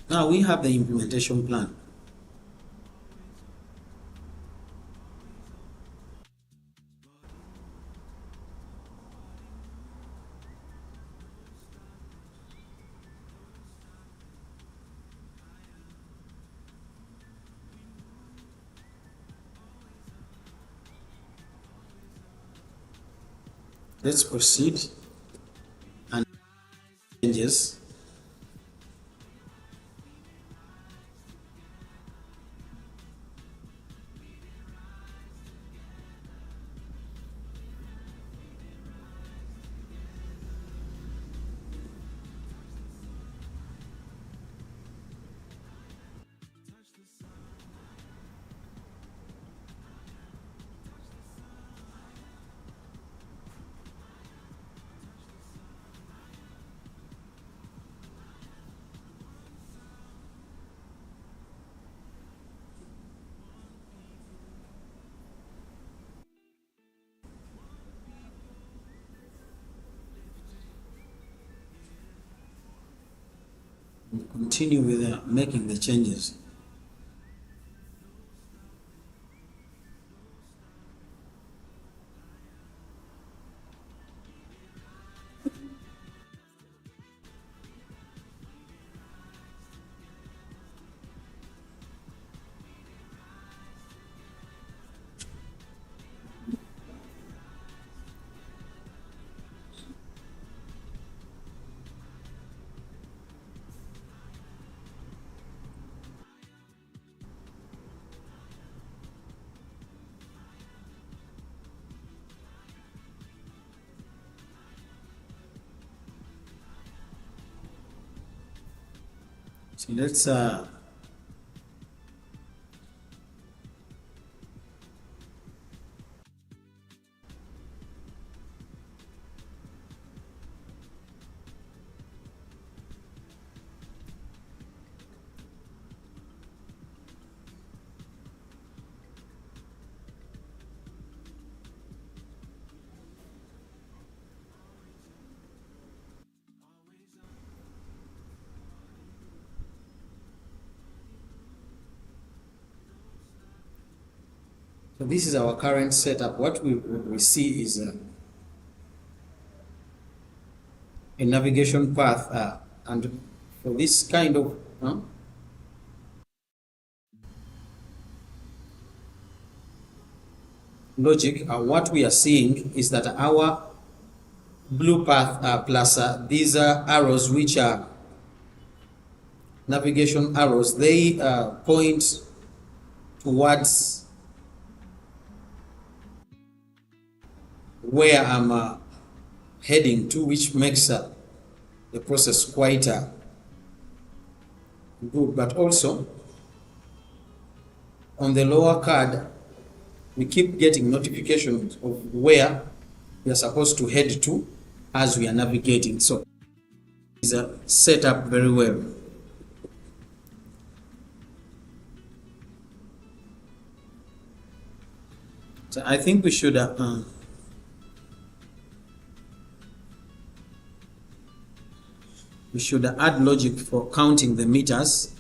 Now we have the implementation plan. Let's proceed and changes. Continue with making the changes. So let's so this is our current setup. What we see is a navigation path, and for this kind of logic, what we are seeing is that our blue path plus these arrows, which are navigation arrows, they point towards where I'm heading to, which makes the process quite good. But also on the lower card, we keep getting notifications of where we are supposed to head to as we are navigating. So it's set up very well. So I think we should add logic for counting the meters.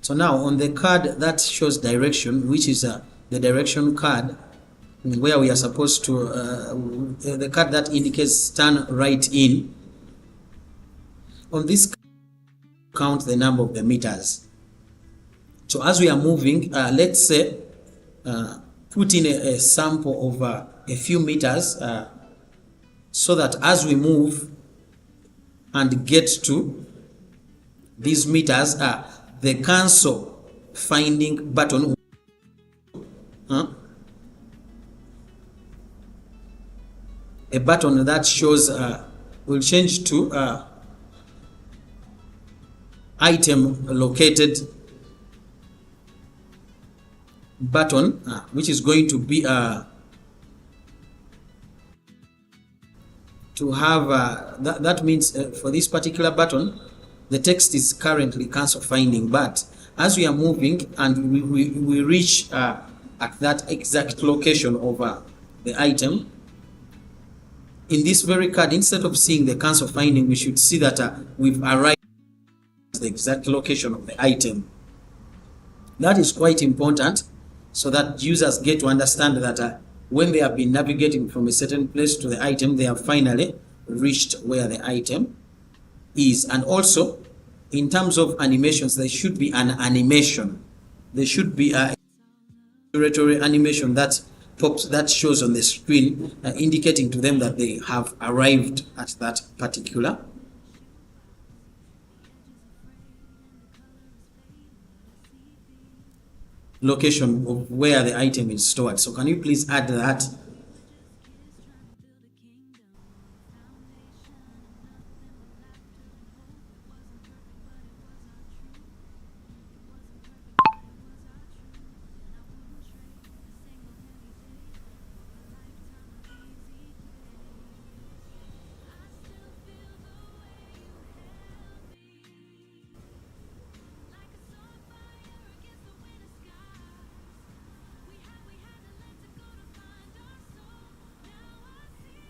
So now on the card that shows direction, which is the direction card, where we are supposed to, the card that indicates turn right in, on this count the number of the meters. So as we are moving, let's say put in a sample of a few meters, so that as we move and get to these meters, the cancel finding button a button that shows will change to item located button, which is going to be to have that means for this particular button the text is currently cancel finding, but as we are moving and we reach at that exact location of the item, in this very card, instead of seeing the cancel finding, we should see that we've arrived at the exact location of the item. That is quite important, so that users get to understand that when they have been navigating from a certain place to the item, they have finally reached where the item is. And also, in terms of animations, there should be an animation. There should be a respiratory animation that pops, that shows on the screen, indicating to them that they have arrived at that particular location of where the item is stored. So can you please add that?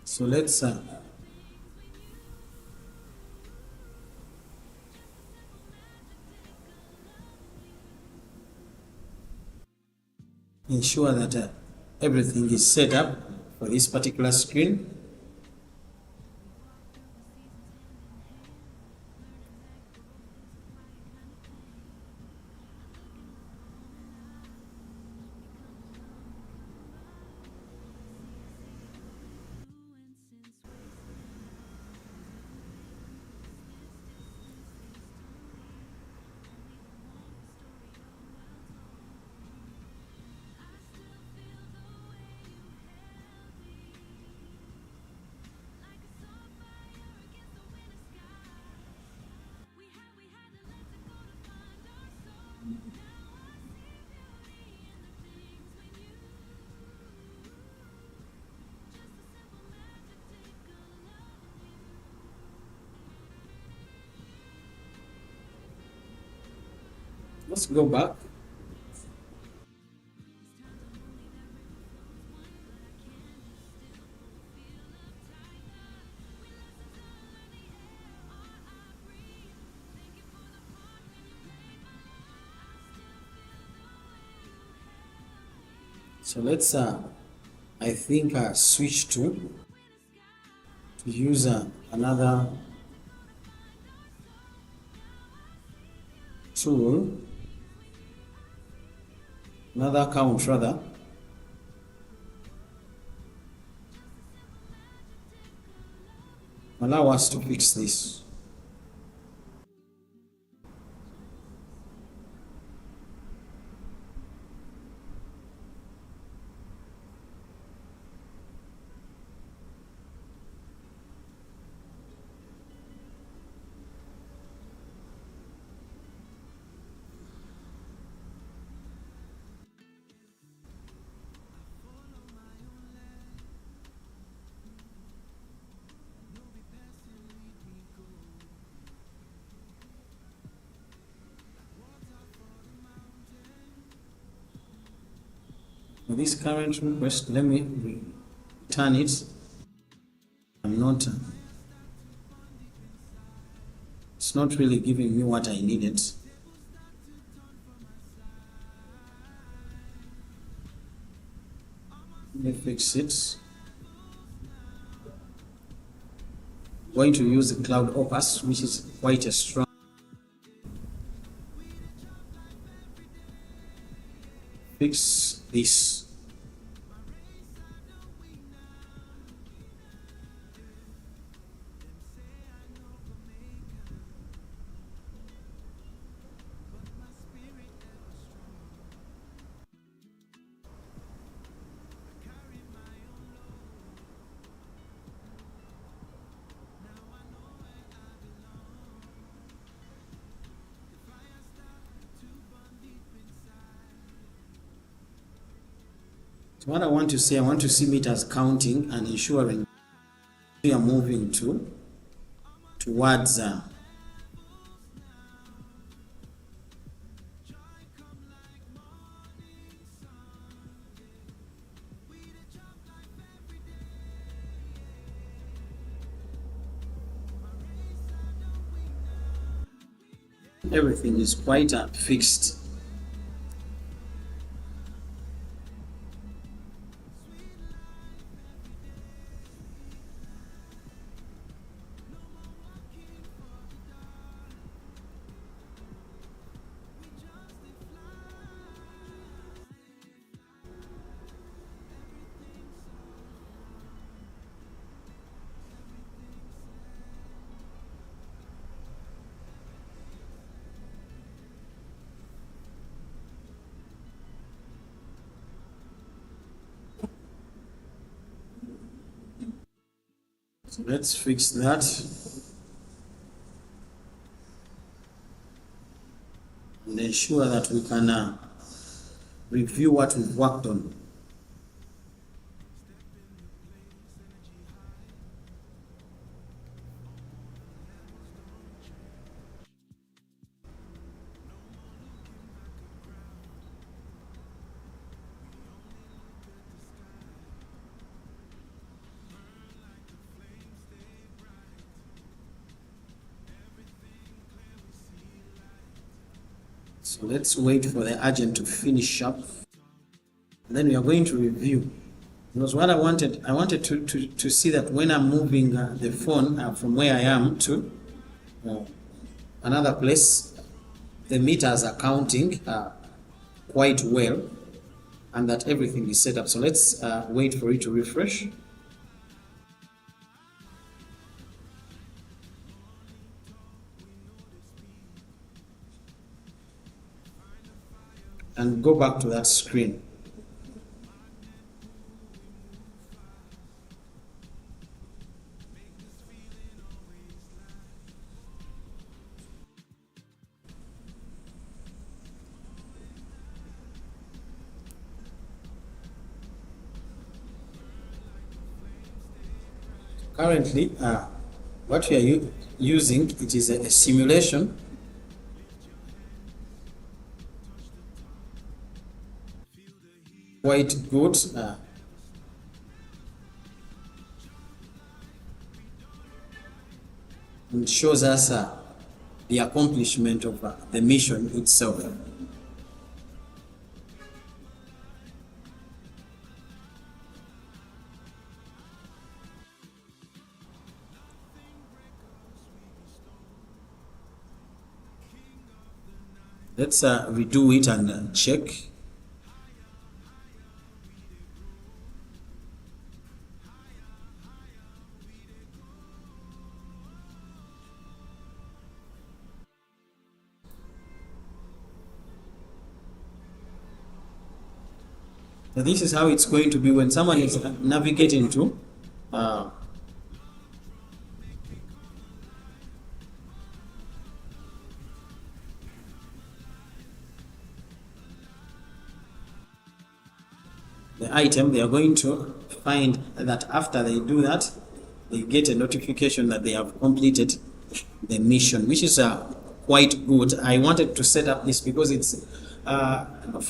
So let's ensure that everything is set up for this particular screen. Let's go back. So let's I think switch to use another tool, another account rather. Allow us to fix this. For this current request, let me return it. I'm not, it's not really giving me what I needed. Let me fix it. Going to use the cloud opus, which is quite a strong. Fix this. So what I want to see meters counting and ensuring we are moving towards everything is quite fixed. So let's fix that. And ensure that we can review what we've worked on. So let's wait for the agent to finish up. And then we are going to review. Because what I wanted to see that when I'm moving the phone from where I am to another place, the meters are counting quite well and that everything is set up. So let's wait for it to refresh. And go back to that screen. Currently, what we are using, it is a simulation. Quite good. It shows us the accomplishment of the mission itself. Let's redo it and check. So this is how it's going to be when someone is navigating to the item. They are going to find that after they do that, they get a notification that they have completed the mission, which is quite good. I wanted to set up this because it's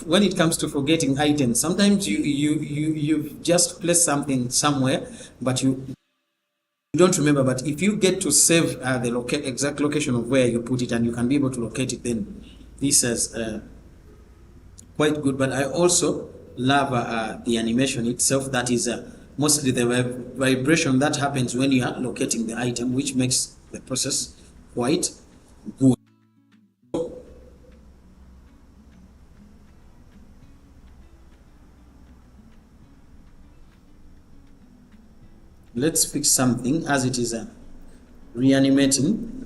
when it comes to forgetting items, sometimes you've just placed something somewhere, but you don't remember. But if you get to save the exact location of where you put it, and you can be able to locate it, then this is quite good. But I also love the animation itself. That is mostly the vibration that happens when you are locating the item, which makes the process quite good. Let's fix something as it is reanimating.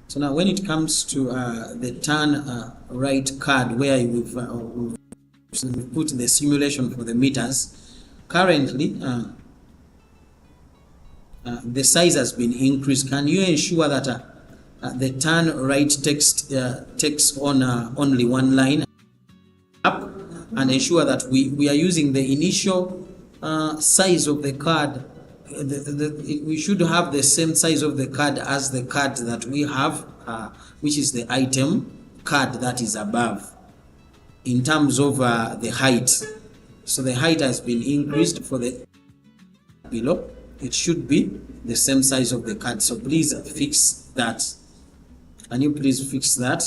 So now when it comes to the turn right card, where we've put the simulation for the meters, currently the size has been increased. Can you ensure that the turn right text takes on only one line up, and ensure that we are using the initial size of the card? We should have the same size of the card as the card that we have, which is the item card that is above, in terms of the height. So the height has been increased for the below. It should be the same size of the card. So please fix that. Can you please fix that?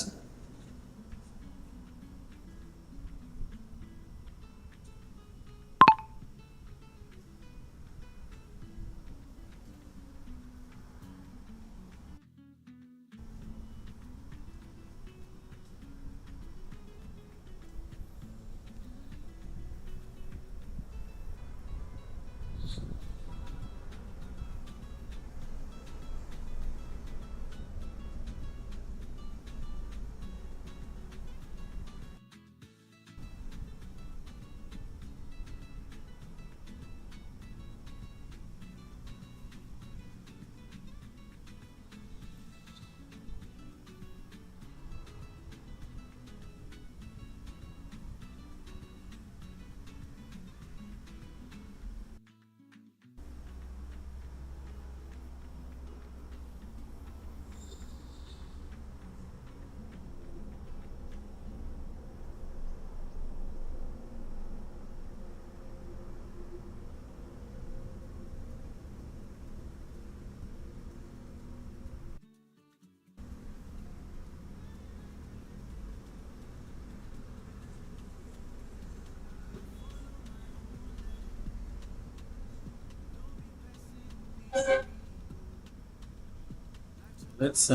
Let's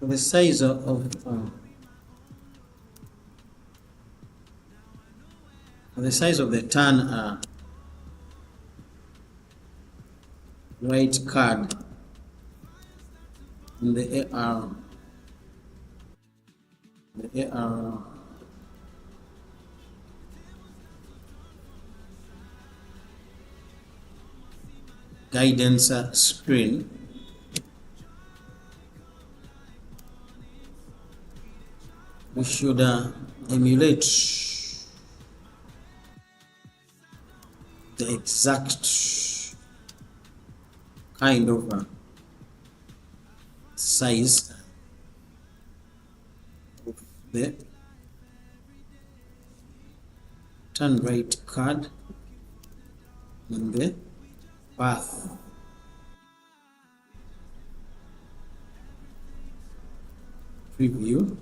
the size of the turn right card in the AR guidance screen. We should emulate the exact kind of size of the turn right card in the path. Preview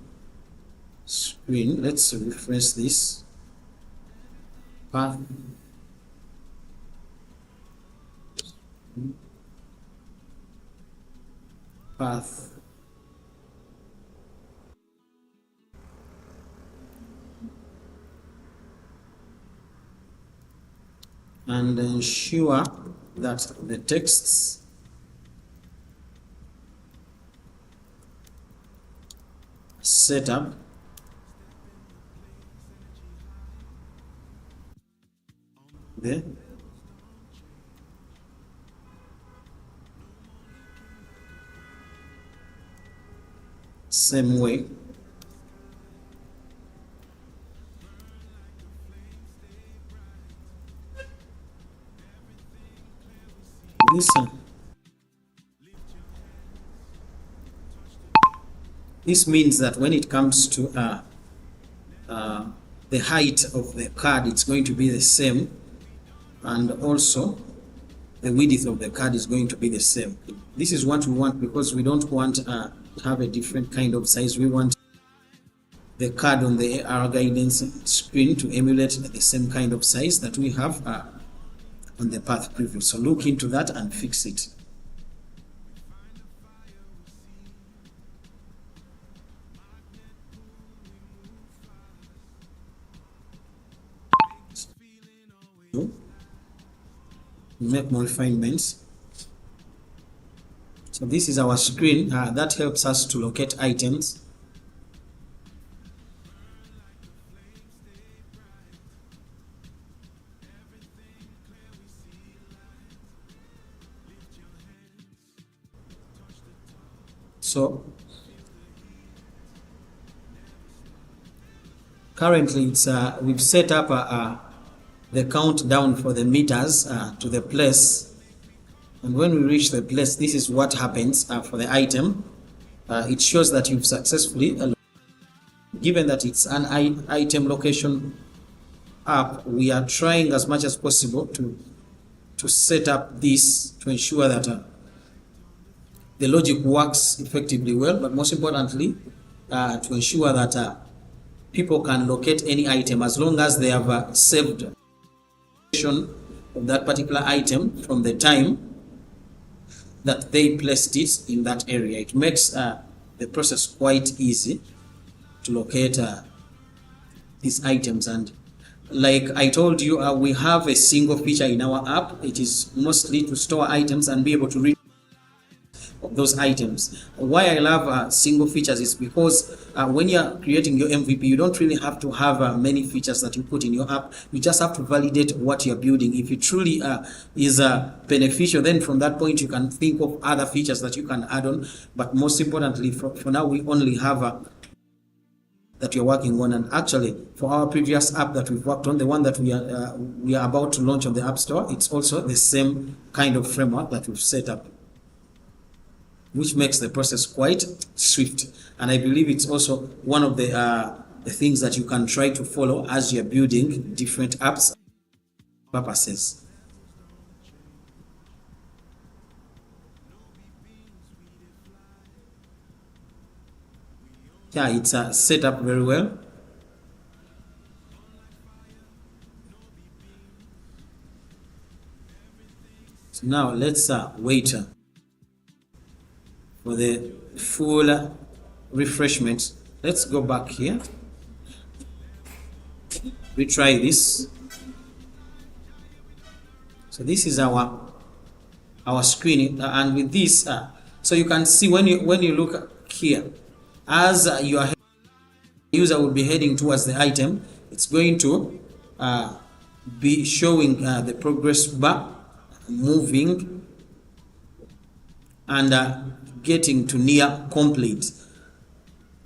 screen. Let's refresh this path. path and ensure that the texts setup the same way. This means that when it comes to the height of the card, it's going to be the same, and also the width of the card is going to be the same. This is what we want because we don't want to have a different kind of size. We want the card on the AR guidance screen to emulate the same kind of size that we have on the path preview. So look into that and fix it. Make more refinements. So this is our screen that helps us to locate items. So currently it's we've set up the countdown for the meters to the place, and when we reach the place, this is what happens for the item. It shows that you've successfully given that it's an item location app. We are trying as much as possible to set up this to ensure that the logic works effectively well, but most importantly to ensure that people can locate any item as long as they have saved of that particular item from the time that they placed it in that area. It makes the process quite easy to locate these items. And like I told you, we have a single feature in our app. It is mostly to store items and be able to read those items. Why I love single features is because when you're creating your MVP, you don't really have to have many features that you put in your app. You just have to validate what you're building. If it truly is beneficial, then from that point you can think of other features that you can add on. But most importantly, for now, we only have that you're working on. And actually, for our previous app that we've worked on, the one that we are about to launch on the App Store, it's also the same kind of framework that we've set up, which makes the process quite swift. And I believe it's also one of the things that you can try to follow as you're building different apps purposes. Yeah, it's set up very well. So now let's wait for the full refreshment. Let's go back here, retry this. So this is our screen, and with this so you can see when you look here, as your user will be heading towards the item, it's going to be showing the progress bar moving and getting to near complete,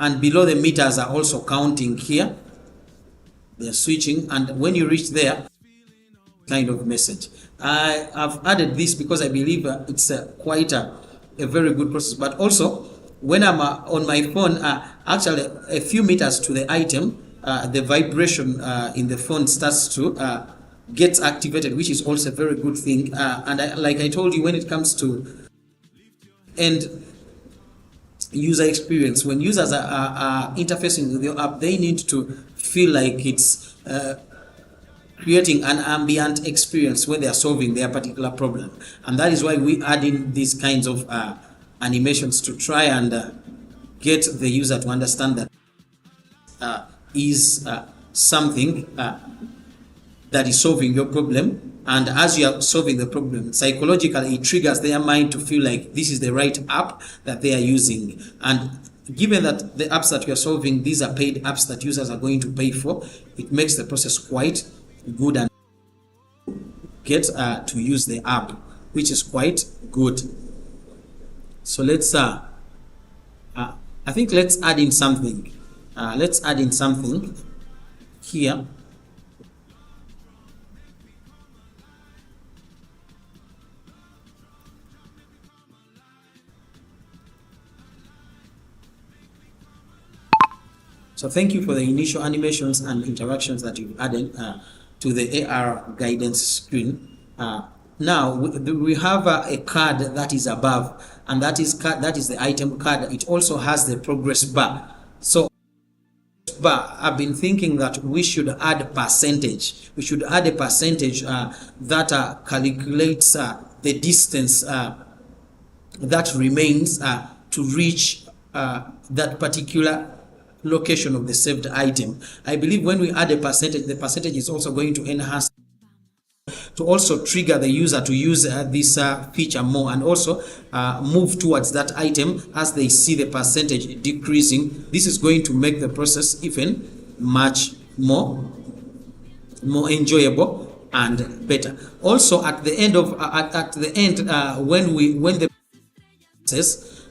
and below the meters are also counting here. They're switching, and when you reach there, kind of message. I have added this because I believe it's quite a very good process. But also when I'm on my phone, actually a few meters to the item, the vibration in the phone starts to get activated, which is also a very good thing. And like I told you, when it comes to end user experience, when users are interfacing with your app, they need to feel like it's creating an ambient experience when they are solving their particular problem. And that is why we add in these kinds of animations to try and get the user to understand that is something that is solving your problem. And as you are solving the problem, psychologically it triggers their mind to feel like this is the right app that they are using. And given that the apps that you are solving, these are paid apps that users are going to pay for, it makes the process quite good and get to use the app, which is quite good. So let's I think let's add in something. Let's add in something here. So thank you for the initial animations and interactions that you've added to the AR guidance screen. Now we have a card that is above, and that is the item card. It also has the progress bar. So I've been thinking that we should add percentage. We should add a percentage that calculates the distance that remains to reach that particular location of the saved item. I believe when we add a percentage, the percentage is also going to enhance, to also trigger the user to use this feature more, and also move towards that item as they see the percentage decreasing. This is going to make the process even much more enjoyable and better. Also, at the end of when the process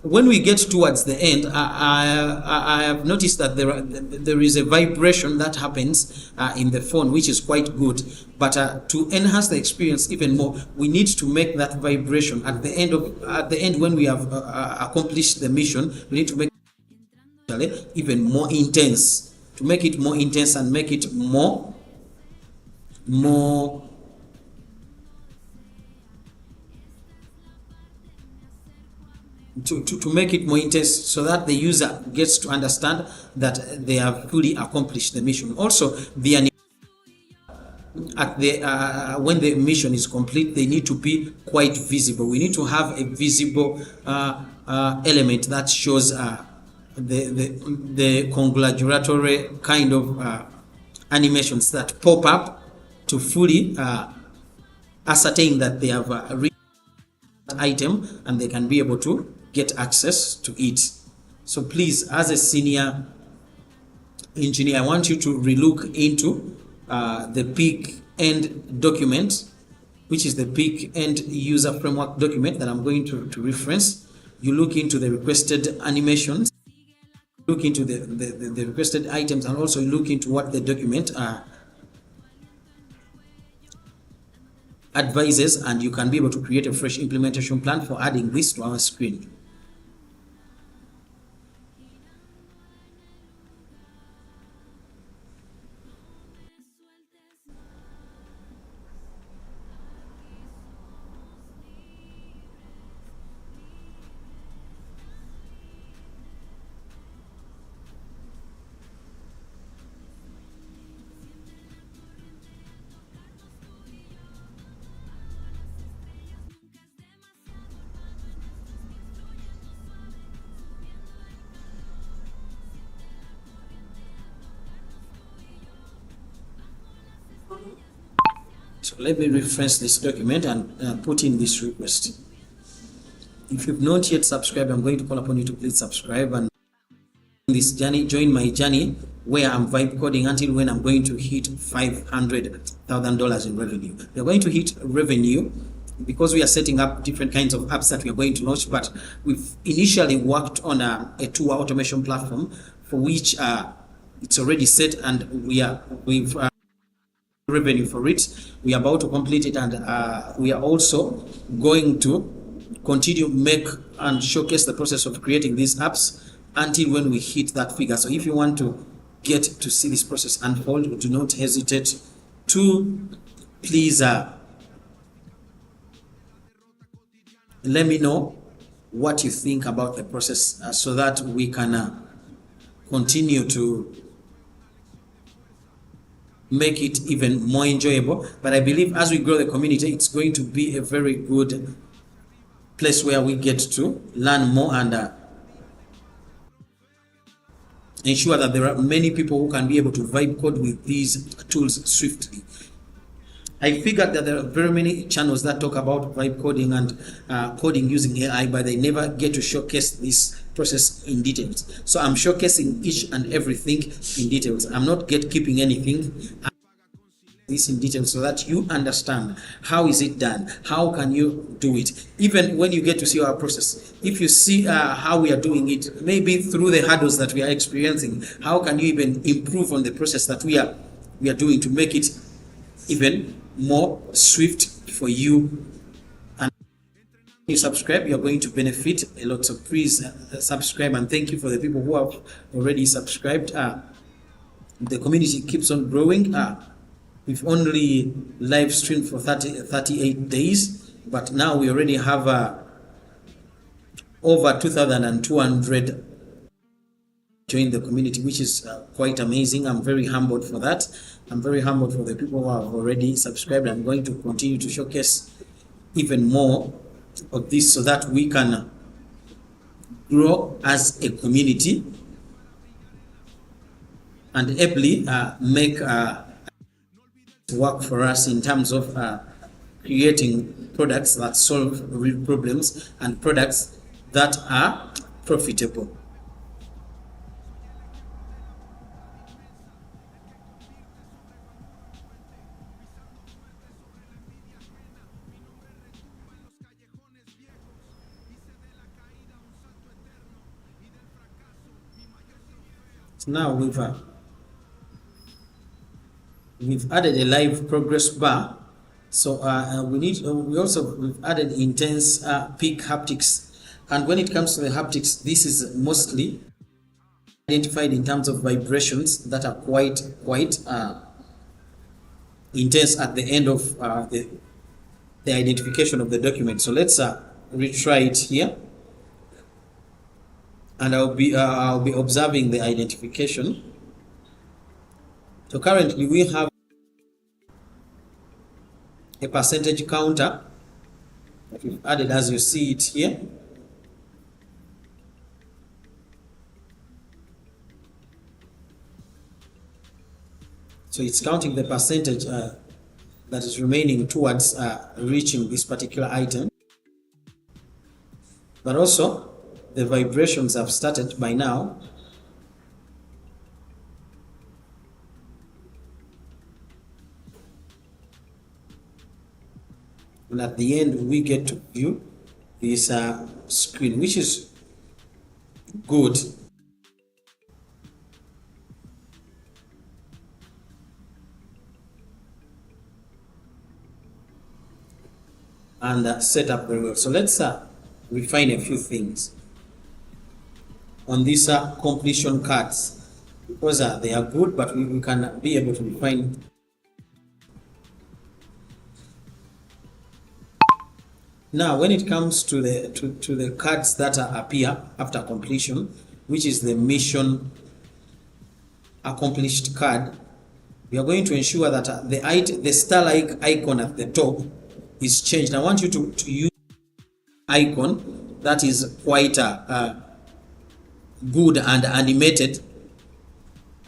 when we get towards the end, I have noticed that there is a vibration that happens in the phone, which is quite good. But to enhance the experience even more, we need to make that vibration at the end when we have accomplished the mission. We need to make it even more intense, to make it more intense and make it more to make it more intense, so that the user gets to understand that they have fully accomplished the mission. Also, the at the when the mission is complete, they need to be quite visible. We need to have a visible element that shows the congratulatory kind of animations that pop up to fully ascertain that they have reached that item and they can be able to get access to it. So please, as a senior engineer, I want you to relook into the peak end document, which is the peak end user framework document that I'm going to reference. You look into the requested animations, look into the requested items, and also look into what the document advises, and you can be able to create a fresh implementation plan for adding this to our screen. So let me reference this document and put in this request. If you've not yet subscribed, I'm going to call upon you to please subscribe and this journey, join my journey where I'm vibe coding until when I'm going to hit $500,000 in revenue. We're going to hit revenue because we are setting up different kinds of apps that we are going to launch, but we've initially worked on a two-hour automation platform for which it's already set, and we've revenue for it. We are about to complete it, and we are also going to continue make and showcase the process of creating these apps until when we hit that figure. So if you want to get to see this process unfold, do not hesitate to please let me know what you think about the process so that we can continue to make it even more enjoyable. But I believe as we grow the community, it's going to be a very good place where we get to learn more and ensure that there are many people who can be able to vibe code with these tools swiftly. I figured that there are very many channels that talk about vibe coding and coding using AI, but they never get to showcase this process in details. So I'm showcasing each and everything in details. I'm not gatekeeping anything. This in detail so that you understand how is it done, how can you do it. Even when you get to see our process, if you see how we are doing it, maybe through the hurdles that we are experiencing, how can you even improve on the process that we are doing to make it even more swift for you. And if you subscribe, you're going to benefit a lot. So please subscribe, and thank you for the people who have already subscribed. The community keeps on growing. We've only live streamed for 38 days, but now we already have over 2,200 join the community, which is quite amazing. I'm very humbled for that. I'm very humbled for the people who have already subscribed. I'm going to continue to showcase even more of this so that we can grow as a community and ably make work for us in terms of creating products that solve real problems and products that are profitable. So now we've added a live progress bar. So we've added intense peak haptics, and when it comes to the haptics, this is mostly identified in terms of vibrations that are quite intense at the end of the identification of the document. So let's retry it here, and I'll be observing the identification. So currently we have a percentage counter that we've added as you see it here. So it's counting the percentage that is remaining towards reaching this particular item. But also the vibrations have started by now. And at the end, we get to view this screen, which is good. And set up very well. So let's refine a few things on these completion cards, because they are good, but we can be able to refine. Now, when it comes to the cards that appear after completion, which is the mission accomplished card, we are going to ensure that the star-like icon at the top is changed. I want you to use icon that is quite good and animated,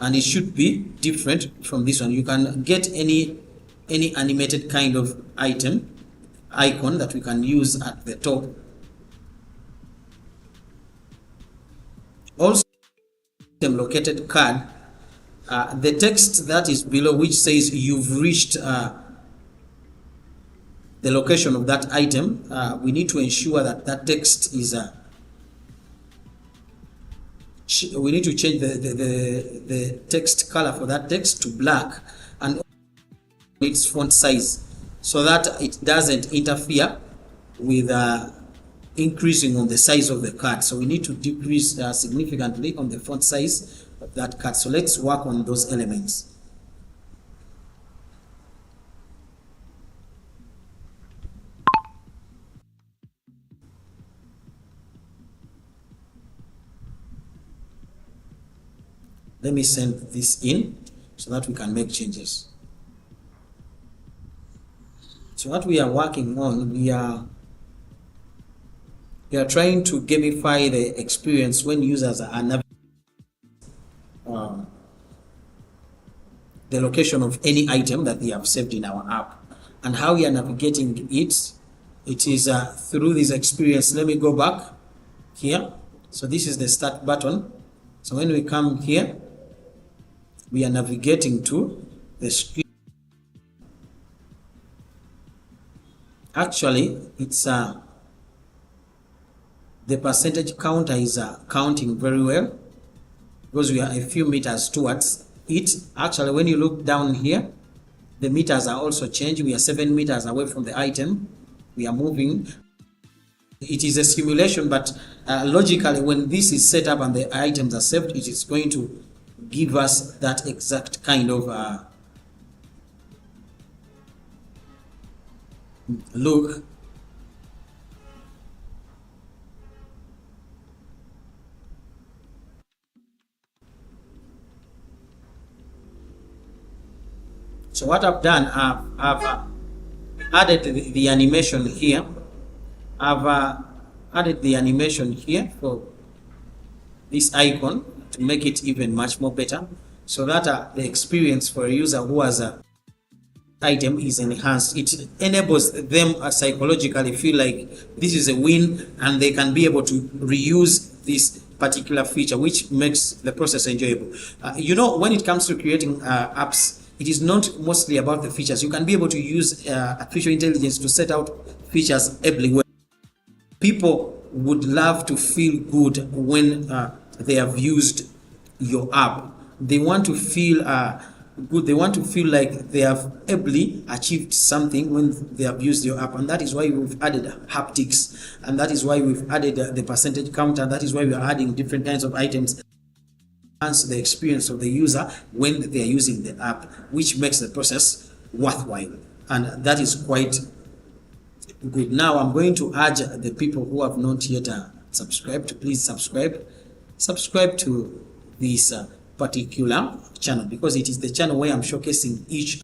and it should be different from this one. You can get any animated kind of icon that we can use at the top. Also, located card, the text that is below, which says you've reached the location of that item, we need to ensure that that text is we need to change the text color for that text to black, and its font size, so that it doesn't interfere with increasing on the size of the card. So we need to decrease significantly on the font size of that card. So let's work on those elements. Let me send this in so that we can make changes. So what we are working on, we are trying to gamify the experience when users are navigating the location of any item that they have saved in our app. And how we are navigating it, it is through this experience. Let me go back here. So this is the start button. So when we come here, we are navigating to the screen. Actually, it's the percentage counter is counting very well, because we are a few meters towards it. Actually, when you look down here, the meters are also changed. We are 7 meters away from the item. We are moving. It is a simulation, but logically, when this is set up and the items are saved, it is going to give us that exact kind of look. So what I've done, I've added the animation here. I've added the animation here for this icon to make it even much more better, so that the experience for a user who has a item is enhanced. It enables them psychologically feel like this is a win, and they can be able to reuse this particular feature, which makes the process enjoyable. You know, when it comes to creating apps, it is not mostly about the features. You can be able to use artificial intelligence to set out features everywhere. People would love to feel good when they have used your app. They want to feel good. They want to feel like they have ably achieved something when they have used your app. And that is why we've added haptics. And that is why we've added the percentage counter. That is why we are adding different kinds of items. Enhance the experience of the user when they are using the app, which makes the process worthwhile. And that is quite good. Now I'm going to urge the people who have not yet subscribed to please subscribe to this particular channel, because it is the channel where I'm showcasing each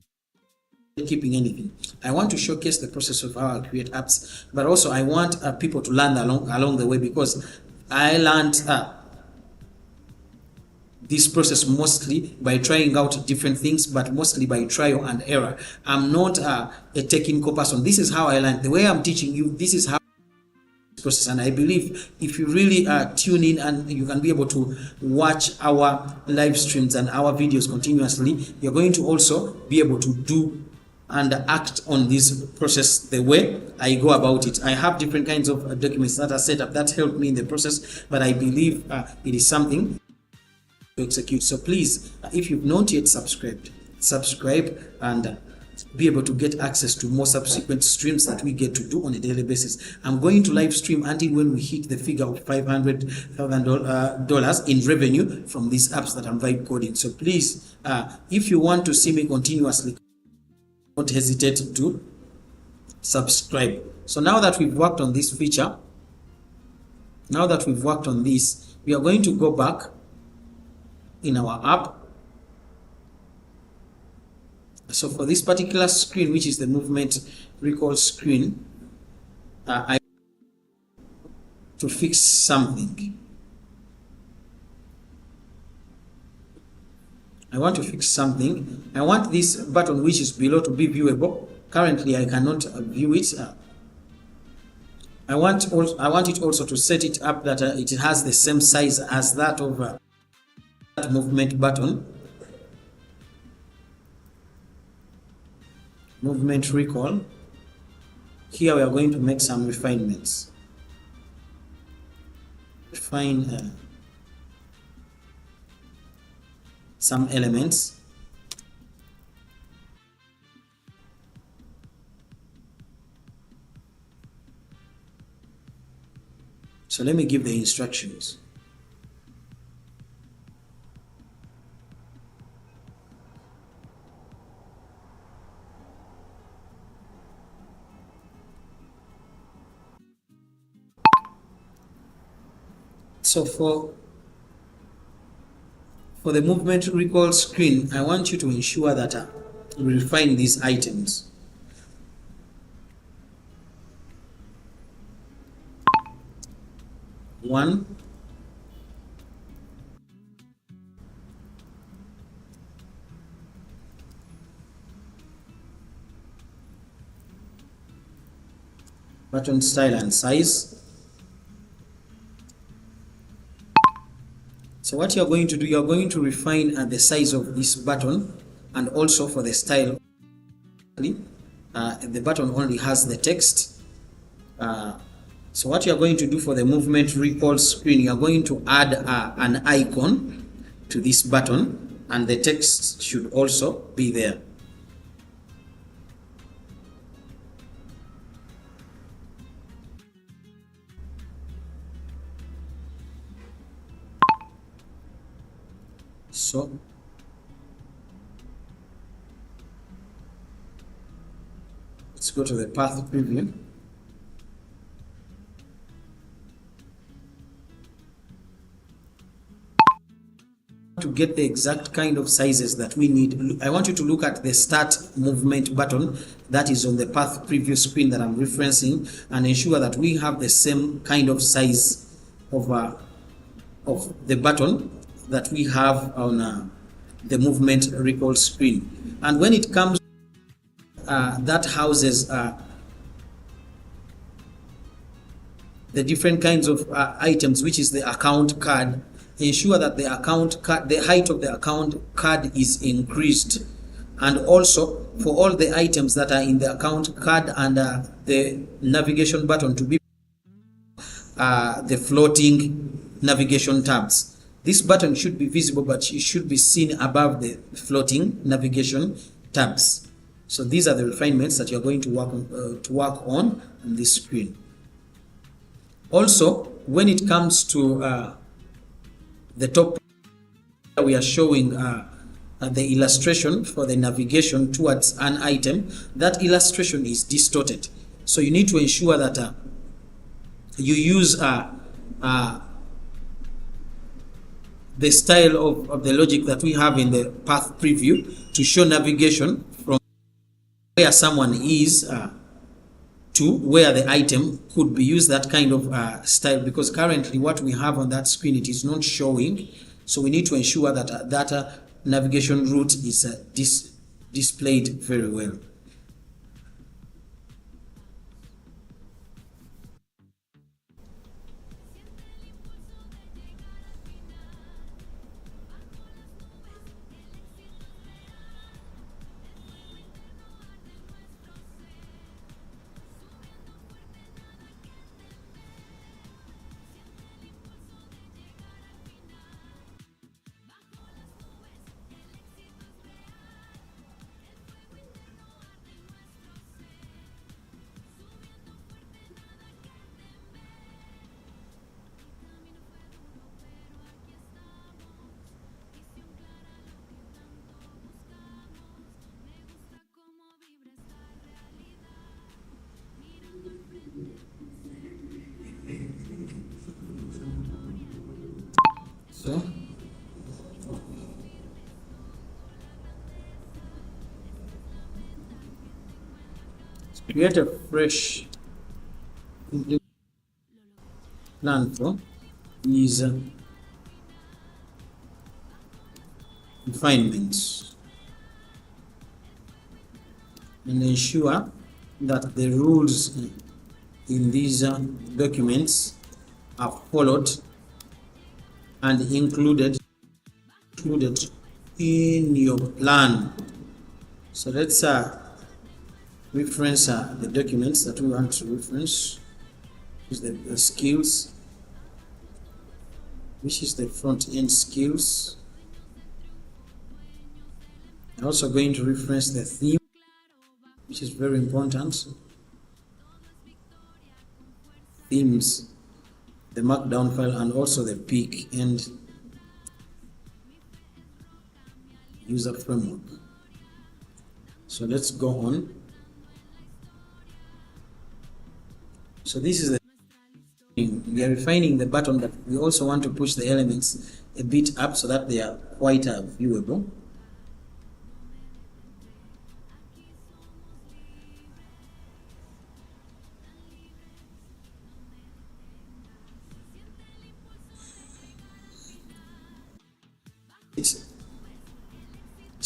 keeping anything. I want to showcase the process of how I create apps, but also I want people to learn along the way, because I learned this process mostly by trying out different things, but mostly by trial and error. I'm not a technical person. This is how I learned. The way I'm teaching you, this is how process. And I believe if you really tune in and you can be able to watch our live streams and our videos continuously, you're going to also be able to do and act on this process the way I go about it. I have different kinds of documents that are set up that help me in the process, but I believe it is something to execute. So please, if you've not yet subscribe and be able to get access to more subsequent streams that we get to do on a daily basis. I'm going to live stream until when we hit the figure of $500,000 in revenue from these apps that I'm vibe coding. So please, if you want to see me continuously, don't hesitate to subscribe. So now that we've worked on this feature, we are going to go back in our app. So for this particular screen, which is the movement recall screen, I to fix something. I want to fix something. I want this button which is below to be viewable. Currently, I cannot view it. I want it also to set it up that it has the same size as that of that movement button. Movement recall. Here we are going to make some refinements. Refine some elements. So let me give the instructions. So for the movement recall screen, I want you to ensure that we refine these items. 1, button style and size. So what you're going to do, you're going to refine the size of this button, and also for the style. The button only has the text. So what you're going to do for the movement recall screen, you're going to add an icon to this button, and the text should also be there. So let's go to the path preview. To get the exact kind of sizes that we need, I want you to look at the start movement button that is on the path preview screen that I'm referencing, and ensure that we have the same kind of size of the button that we have on the movement recall screen. And when it comes that houses the different kinds of items, which is the account card, ensure that the account card, the height of the account card is increased. And also for all the items that are in the account card and the navigation button to be the floating navigation tabs. This button should be visible, but it should be seen above the floating navigation tabs. So these are the refinements that you're going to work on this screen. Also, when it comes to the top, we are showing the illustration for the navigation towards an item. That illustration is distorted, so you need to ensure that you use the style of the logic that we have in the path preview to show navigation from where someone is to where the item could be. Used that kind of style, because currently what we have on that screen, it is not showing. So we need to ensure that that navigation route is displayed very well. So create a fresh plan for these refinements, and ensure that the rules in these documents are followed and included in your plan. So let's reference the documents that we want to reference. Is the skills, which is the front end skills. I'm also going to reference the theme, which is very important. Themes, the markdown file, and also the peak and user framework. So let's go on. So this is the we are refining the button, but we also want to push the elements a bit up so that they are quite viewable.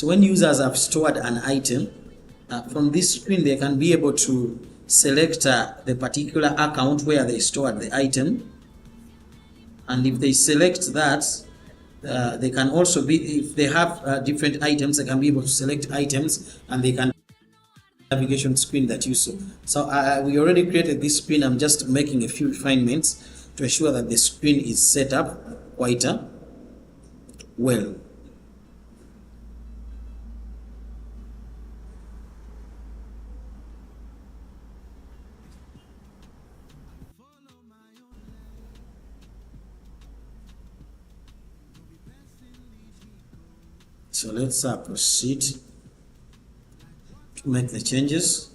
So when users have stored an item, from this screen they can be able to select the particular account where they stored the item, and if they select that, they can also be, if they have different items, they can be able to select items, and they can navigation screen that you saw. So we already created this screen. I'm just making a few refinements to ensure that the screen is set up quite well. So let's proceed to make the changes.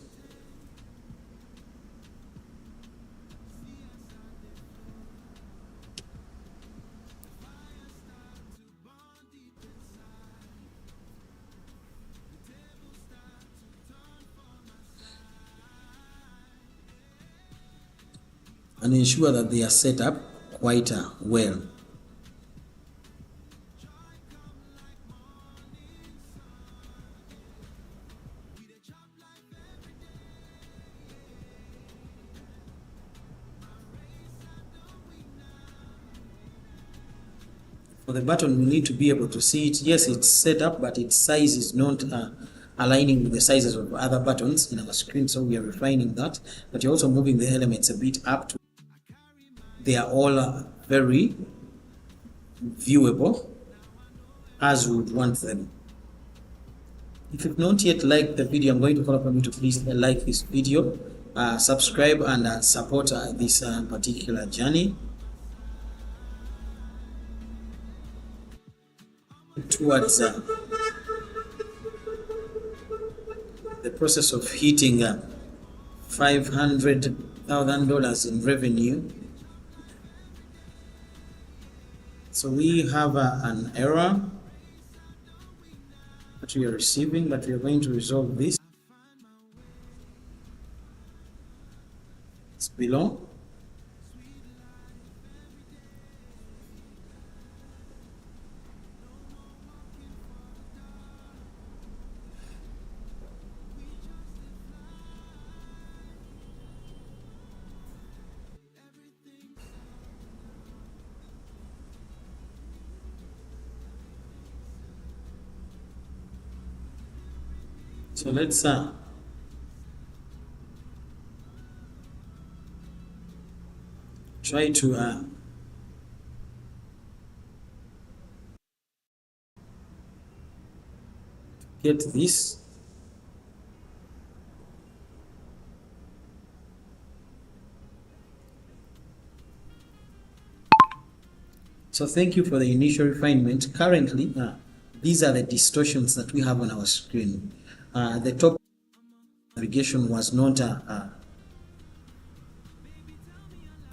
And ensure that they are set up quite well. For the button, we need to be able to see it. Yes, it's set up, but its size is not aligning with the sizes of other buttons in our screen, so we are refining that. But you're also moving the elements a bit up to, they are all very viewable as we would want them. If you've not yet liked the video, I'm going to call upon you to please like this video, subscribe, and support this particular journey towards the process of hitting $500,000 in revenue. So we have an error that we are receiving, but we are going to resolve this. It's below. So let's try to get this. So thank you for the initial refinement. Currently, these are the distortions that we have on our screen. The top navigation was not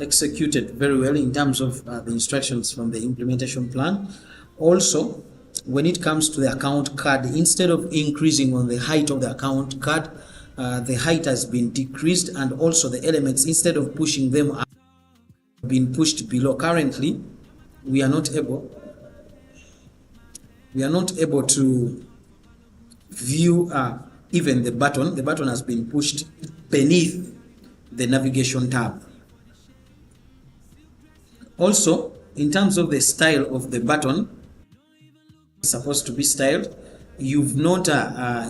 executed very well in terms of the instructions from the implementation plan. Also, when it comes to the account card, instead of increasing on the height of the account card, the height has been decreased, and also the elements, instead of pushing them up, have been pushed below. Currently, we are not able to view even the button. The button has been pushed beneath the navigation tab. Also, in terms of the style of the button, it's supposed to be styled. You've not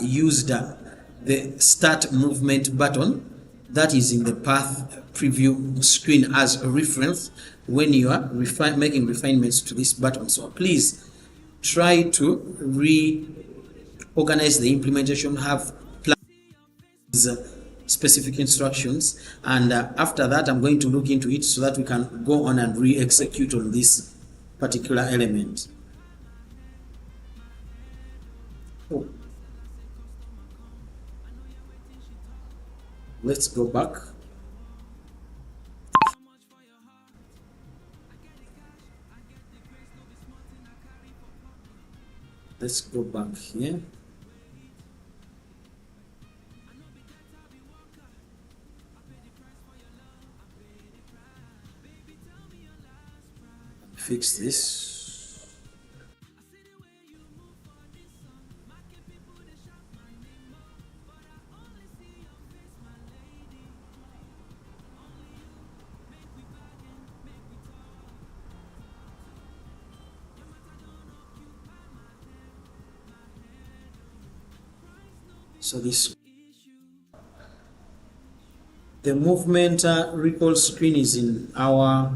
used the start movement button that is in the path preview screen as a reference when you are making refinements to this button. So please try to reorganize the implementation, have specific instructions, and after that I'm going to look into it so that we can go on and re-execute on this particular element. Let's go back. Let's go back here. Fix this. So this, the movement recall screen is in our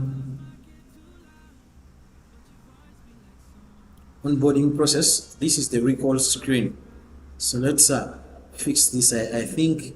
onboarding process. This is the recall screen. So let's fix this. I think